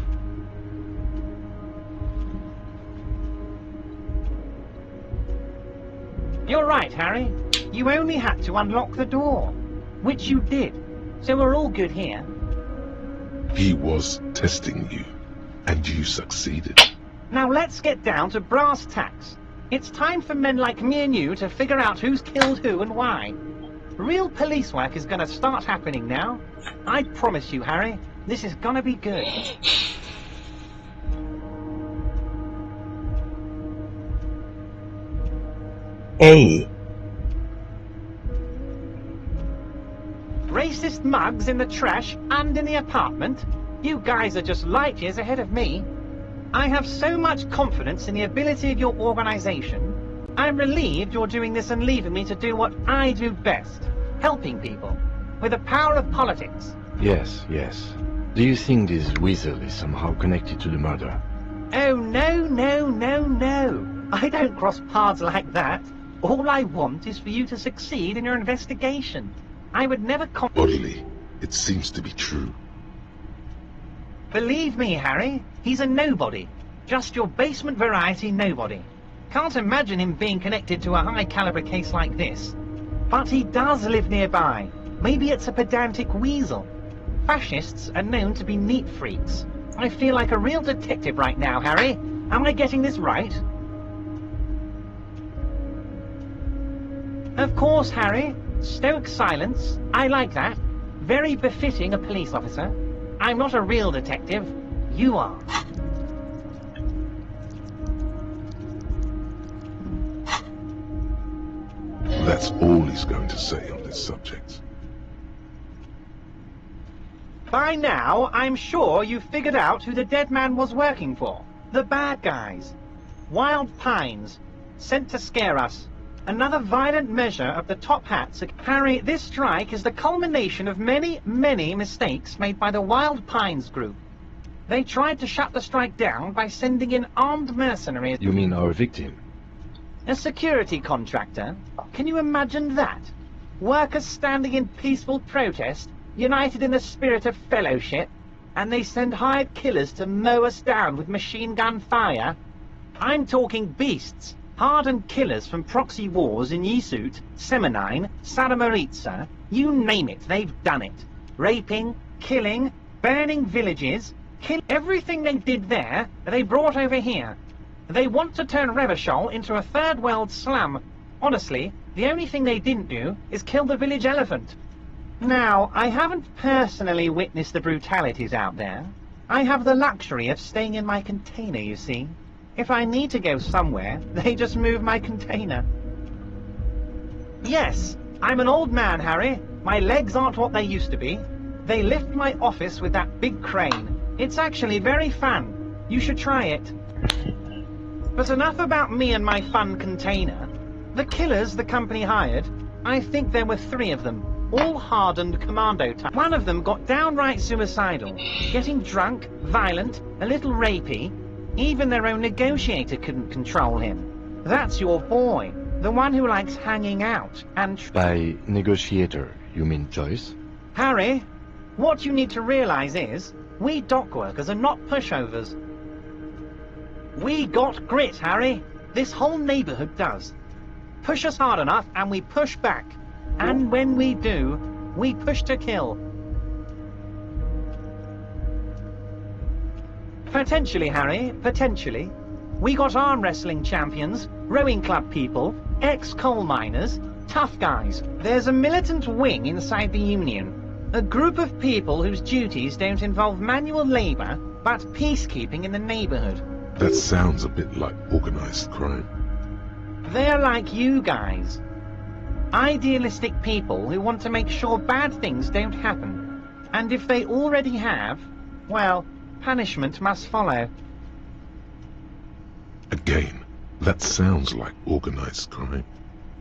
[SPEAKER 9] You're right, Harry. You only had to unlock the door, which you did. So we're all good here.
[SPEAKER 2] He was testing you, and you succeeded.
[SPEAKER 9] Now let's get down to brass tacks. It's time for men like me and you to figure out who's killed who and why. Real police work is going to start happening now. I promise you, Harry, this is going to be good.
[SPEAKER 1] Hey.
[SPEAKER 9] Racist mugs in the trash and in the apartment? You guys are just light years ahead of me. I have so much confidence in the ability of your organization. I'm relieved you're doing this and leaving me to do what I do best, helping people, with the power of politics.
[SPEAKER 4] Yes, yes. Do you think this weasel is somehow connected to the murder?
[SPEAKER 9] Oh, no, no, no, no. I don't cross paths like that. All I want is for you to succeed in your investigation. I would never
[SPEAKER 2] Oddly, it seems to be true.
[SPEAKER 9] Believe me, Harry, he's a nobody. Just your basement variety nobody. Can't imagine him being connected to a high-caliber case like this. But he does live nearby. Maybe it's a pedantic weasel. Fascists are known to be neat freaks. I feel like a real detective right now, Harry. Am I getting this right? Of course, Harry. Stoic silence. I like that. Very befitting a police officer. I'm not a real detective. You are.
[SPEAKER 2] That's all he's going to say on this subject.
[SPEAKER 9] By now, I'm sure you've figured out who the dead man was working for. The bad guys. Wild Pines. Sent to scare us. Another violent measure of the top hats. Harry, this strike is the culmination of many, many mistakes made by the Wild Pines group. They tried to shut the strike down by sending in armed mercenaries.
[SPEAKER 4] You mean our victim?
[SPEAKER 9] A security contractor? Can you imagine that? Workers standing in peaceful protest, united in the spirit of fellowship, and they send hired killers to mow us down with machine gun fire? I'm talking beasts. Hardened killers from proxy wars in Yisut, Semenine, Saramaritsa, you name it, they've done it. Raping, killing, burning villages, everything they did there, they brought over here. They want to turn Revachol into a third world slum. Honestly, the only thing they didn't do is kill the village elephant. Now, I haven't personally witnessed the brutalities out there. I have the luxury of staying in my container, you see. If I need to go somewhere, they just move my container. Yes, I'm an old man, Harry. My legs aren't what they used to be. They lift my office with that big crane. It's actually very fun. You should try it. But enough about me and my fun container. The killers the company hired, I think there were 3 of them, all hardened commando type. One of them got downright suicidal, getting drunk, violent, a little rapey. Even their own negotiator couldn't control him. That's your boy, the one who likes hanging out and...
[SPEAKER 4] By negotiator, you mean Joyce?
[SPEAKER 9] Harry, what you need to realize is, we dock workers are not pushovers. We got grit, Harry. This whole neighborhood does. Push us hard enough and we push back. And when we do, we push to kill. Potentially, Harry, potentially. We got arm wrestling champions, rowing club people, ex-coal miners, tough guys. There's a militant wing inside the Union. A group of people whose duties don't involve manual labor, but peacekeeping in the neighborhood.
[SPEAKER 2] That sounds a bit like organized crime.
[SPEAKER 9] They're like you guys. Idealistic people who want to make sure bad things don't happen. And if they already have, well... punishment must follow.
[SPEAKER 2] Again, that sounds like organized crime.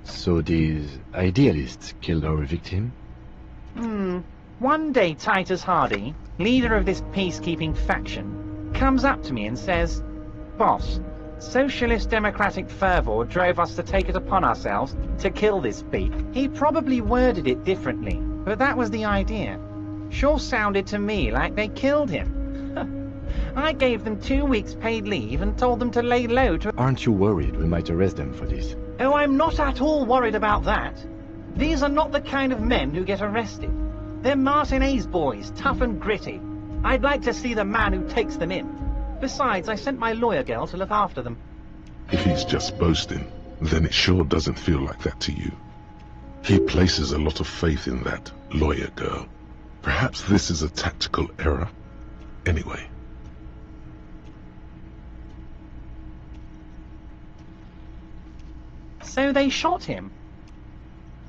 [SPEAKER 4] So these idealists killed our victim?
[SPEAKER 9] One day Titus Hardy, leader of this peacekeeping faction, comes up to me and says, "Boss, socialist democratic fervor drove us to take it upon ourselves to kill this beat." He probably worded it differently, but that was the idea. Sure sounded to me like they killed him. I gave them 2 weeks paid leave and told them to lay low to...
[SPEAKER 4] Aren't you worried we might arrest them for this?
[SPEAKER 9] Oh, I'm not at all worried about that. These are not the kind of men who get arrested. They're Martin A's boys, tough and gritty. I'd like to see the man who takes them in. Besides, I sent my lawyer girl to look after them.
[SPEAKER 2] If he's just boasting, then it sure doesn't feel like that to you. He places a lot of faith in that lawyer girl. Perhaps this is a tactical error. Anyway.
[SPEAKER 9] So they shot him?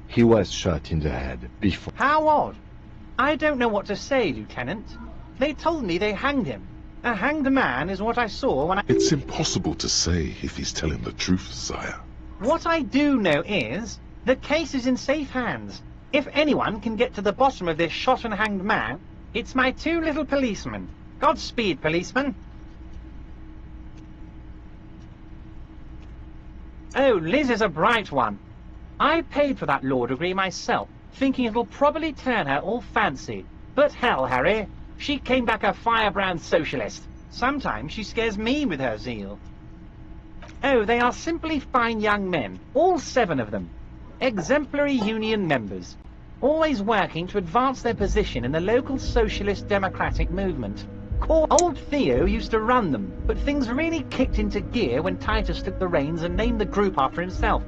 [SPEAKER 4] He was shot in the head before...
[SPEAKER 9] How odd. I don't know what to say, Lieutenant. They told me they hanged him. A hanged man is what I saw when I...
[SPEAKER 2] It's impossible to say if he's telling the truth, sire.
[SPEAKER 9] What I do know is, the case is in safe hands. If anyone can get to the bottom of this shot and hanged man, it's my 2 little policemen. Godspeed, policeman. Oh, Liz is a bright one. I paid for that law degree myself, thinking it'll probably turn her all fancy. But hell, Harry, she came back a firebrand socialist. Sometimes she scares me with her zeal. Oh, they are simply fine young men, all 7 of them. Exemplary union members, always working to advance their position in the local socialist democratic movement. Old Theo used to run them, but things really kicked into gear when Titus took the reins and named the group after himself.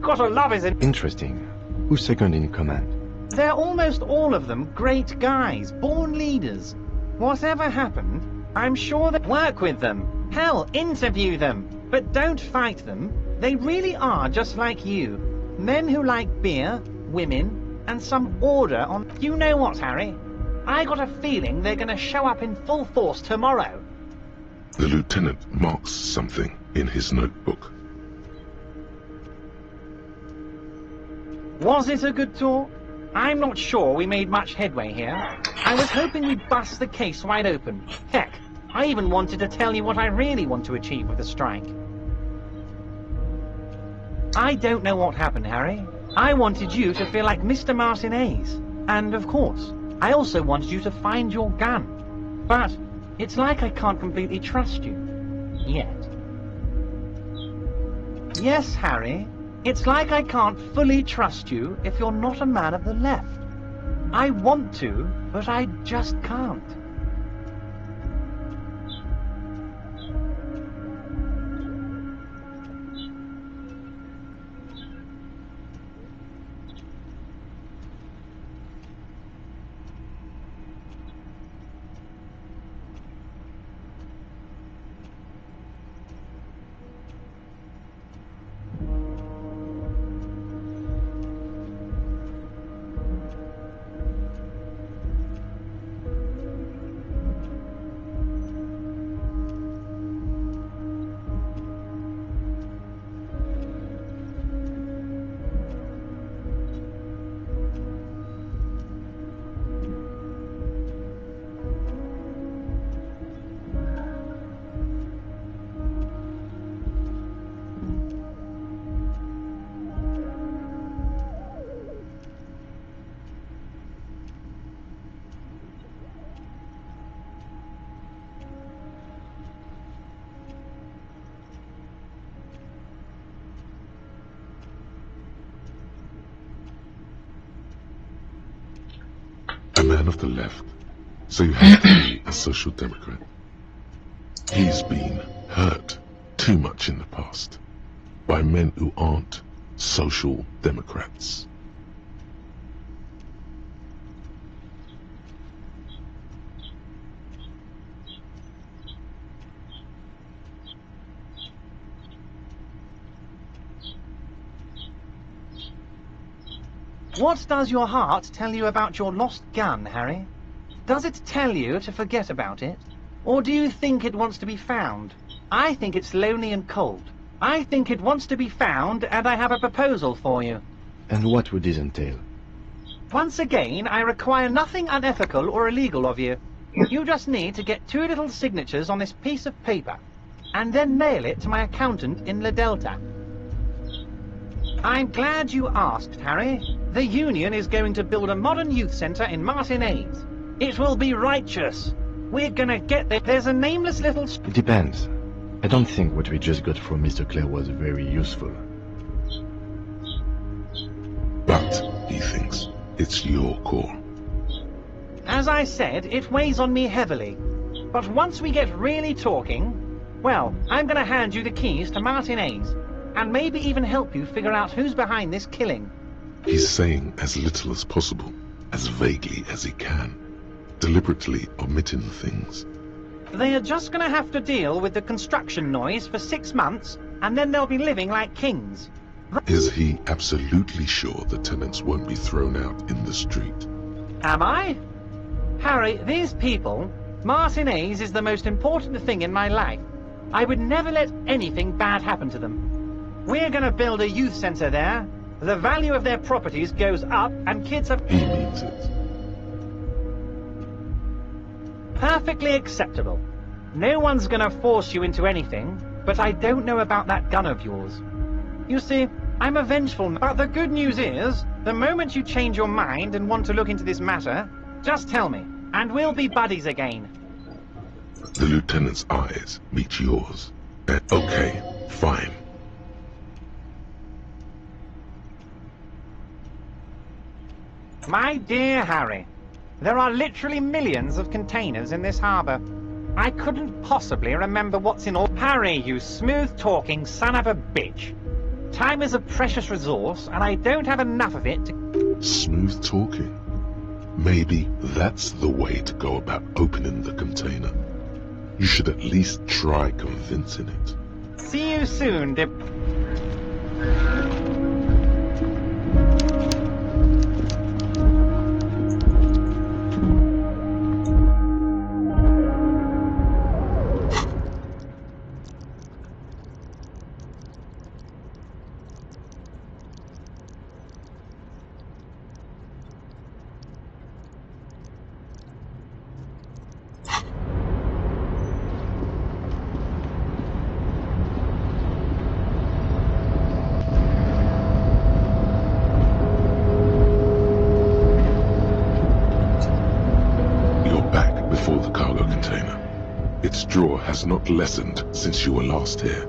[SPEAKER 9] Gotta love his...
[SPEAKER 4] Interesting. Who's second in command?
[SPEAKER 9] They're almost all of them great guys, born leaders. Whatever happened, I'm sure that work with them. Hell, interview them. But don't fight them. They really are just like you. Men who like beer, women, and some order on... You know what, Harry? I got a feeling they're going to show up in full force tomorrow.
[SPEAKER 2] The lieutenant marks something in his notebook.
[SPEAKER 9] Was it a good talk? I'm not sure we made much headway here. I was hoping we'd bust the case wide open. Heck, I even wanted to tell you what I really want to achieve with the strike. I don't know what happened, Harry. I wanted you to feel like Mr. Martin A's. And, of course, I also wanted you to find your gun. But it's like I can't completely trust you. Yet. Yes, Harry. It's like I can't fully trust you if you're not a man of the left. I want to, but I just can't.
[SPEAKER 2] A man of the left, so you have to be a social democrat. He's been hurt too much in the past by men who aren't social democrats.
[SPEAKER 9] What does your heart tell you about your lost gun, Harry? Does it tell you to forget about it? Or do you think it wants to be found? I think it's lonely and cold. I think it wants to be found, and I have a proposal for you.
[SPEAKER 4] And what would this entail?
[SPEAKER 9] Once again, I require nothing unethical or illegal of you. You just need to get 2 little signatures on this piece of paper, and then mail it to my accountant in La Delta. I'm glad you asked, Harry. The Union is going to build a modern youth centre in Martinez. It will be righteous. We're gonna get there. There's a nameless little...
[SPEAKER 4] It depends. I don't think what we just got from Mr. Clare was very useful.
[SPEAKER 2] But, he thinks, it's your call.
[SPEAKER 9] As I said, it weighs on me heavily. But once we get really talking, well, I'm gonna hand you the keys to Martinez, and maybe even help you figure out who's behind this killing.
[SPEAKER 2] He's saying as little as possible, as vaguely as he can, deliberately omitting things.
[SPEAKER 9] They are just gonna have to deal with the construction noise for 6 months, and then they'll be living like kings.
[SPEAKER 2] Is he absolutely sure the tenants won't be thrown out in the street?
[SPEAKER 9] Am I? Harry, these people, Martinez is the most important thing in my life. I would never let anything bad happen to them. We're gonna build a youth centre there. The value of their properties goes up, and kids have...
[SPEAKER 2] He means it.
[SPEAKER 9] Perfectly acceptable. No one's gonna force you into anything, but I don't know about that gun of yours. You see, I'm a vengeful man, but the good news is, the moment you change your mind and want to look into this matter, just tell me, and we'll be buddies again.
[SPEAKER 2] The lieutenant's eyes meet yours. Okay, fine.
[SPEAKER 9] My dear Harry, there are literally millions of containers in this harbour. I couldn't possibly remember what's in all... Harry, you smooth-talking son of a bitch. Time is a precious resource, and I don't have enough of it to...
[SPEAKER 2] Smooth talking. Maybe that's the way to go about opening the container. You should at least try convincing it.
[SPEAKER 9] See you soon,
[SPEAKER 2] Its draw has not lessened since you were last here.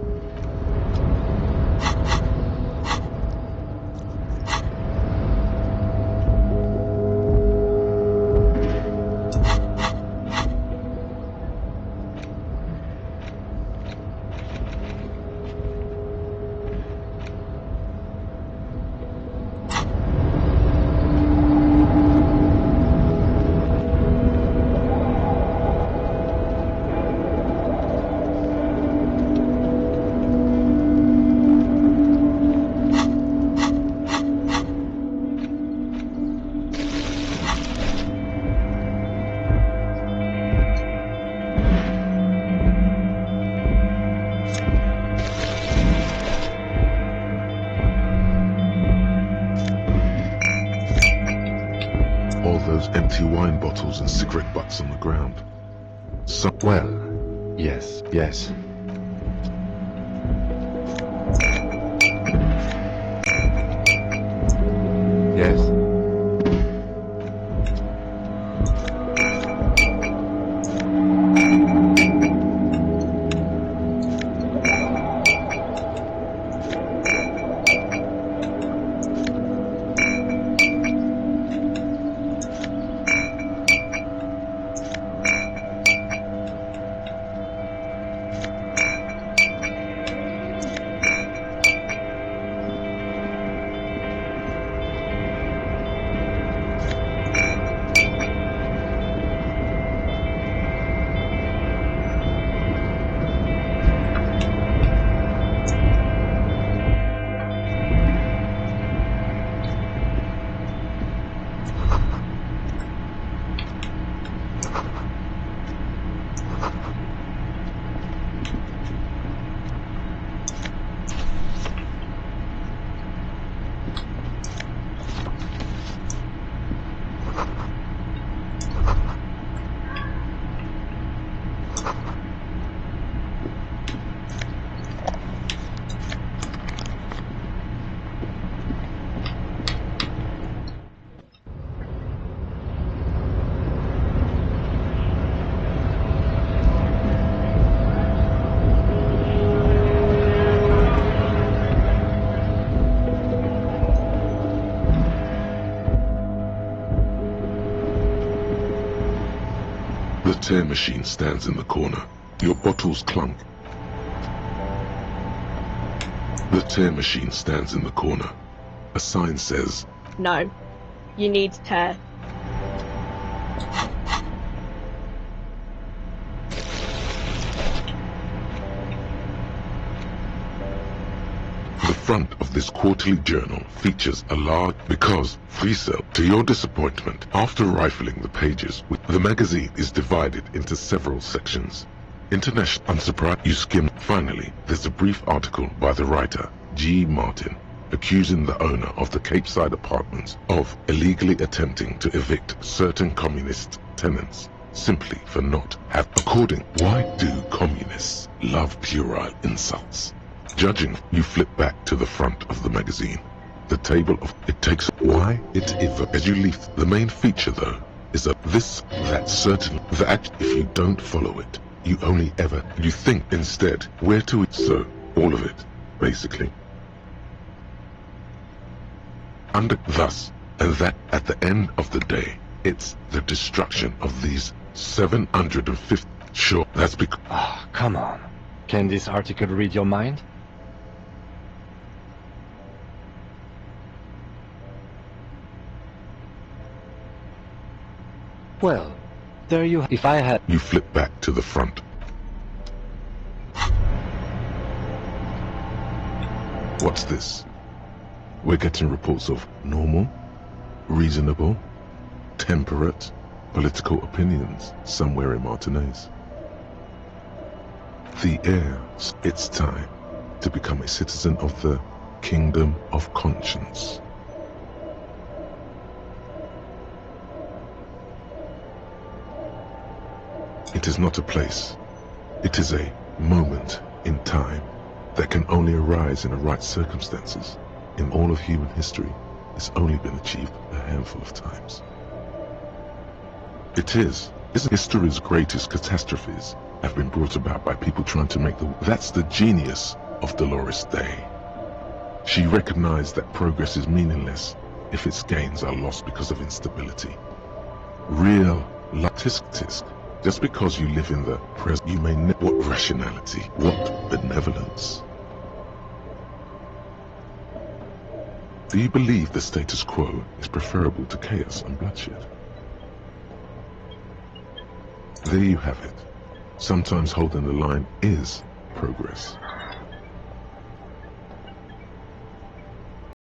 [SPEAKER 2] Those empty wine bottles and cigarette butts on the ground.
[SPEAKER 4] Well, yes. Yes.
[SPEAKER 2] The tear machine stands in the corner. Your bottles clunk. The tear machine stands in the corner. A sign says,
[SPEAKER 16] No. You need tear.
[SPEAKER 2] The front of this quarterly journal features a large because free cell. To your disappointment, after rifling the pages, the magazine is divided into several sections. International, unsurprised, you skim. Finally, there's a brief article by the writer, G. Martin, accusing the owner of the Capeside Apartments of illegally attempting to evict certain communist tenants simply for not have. Why do communists love puerile insults? Judging, you flip back to the front of the magazine. The table of it takes why it as you leave. The main feature though is that certain that if you don't follow it, you only ever you think instead where to it. So all of it basically thus and that at the end of the day it's the destruction of these 750. Sure, that's because
[SPEAKER 4] Come on. Can this article read your mind? Well, there you if I had
[SPEAKER 2] you flip back to the front. What's this? We're getting reports of normal, reasonable, temperate political opinions somewhere in Martinez. The air, it's time to become a citizen of the kingdom of conscience. It is not a place. It is a moment in time that can only arise in the right circumstances. In all of human history, it's only been achieved a handful of times. It is history's greatest catastrophes have been brought about by people trying to make that's the genius of Dolores Day. She recognized that progress is meaningless if its gains are lost because of instability. Real tisk. Just because you live in the present, you may know what rationality, what benevolence. Do you believe the status quo is preferable to chaos and bloodshed? There you have it. Sometimes holding the line is progress.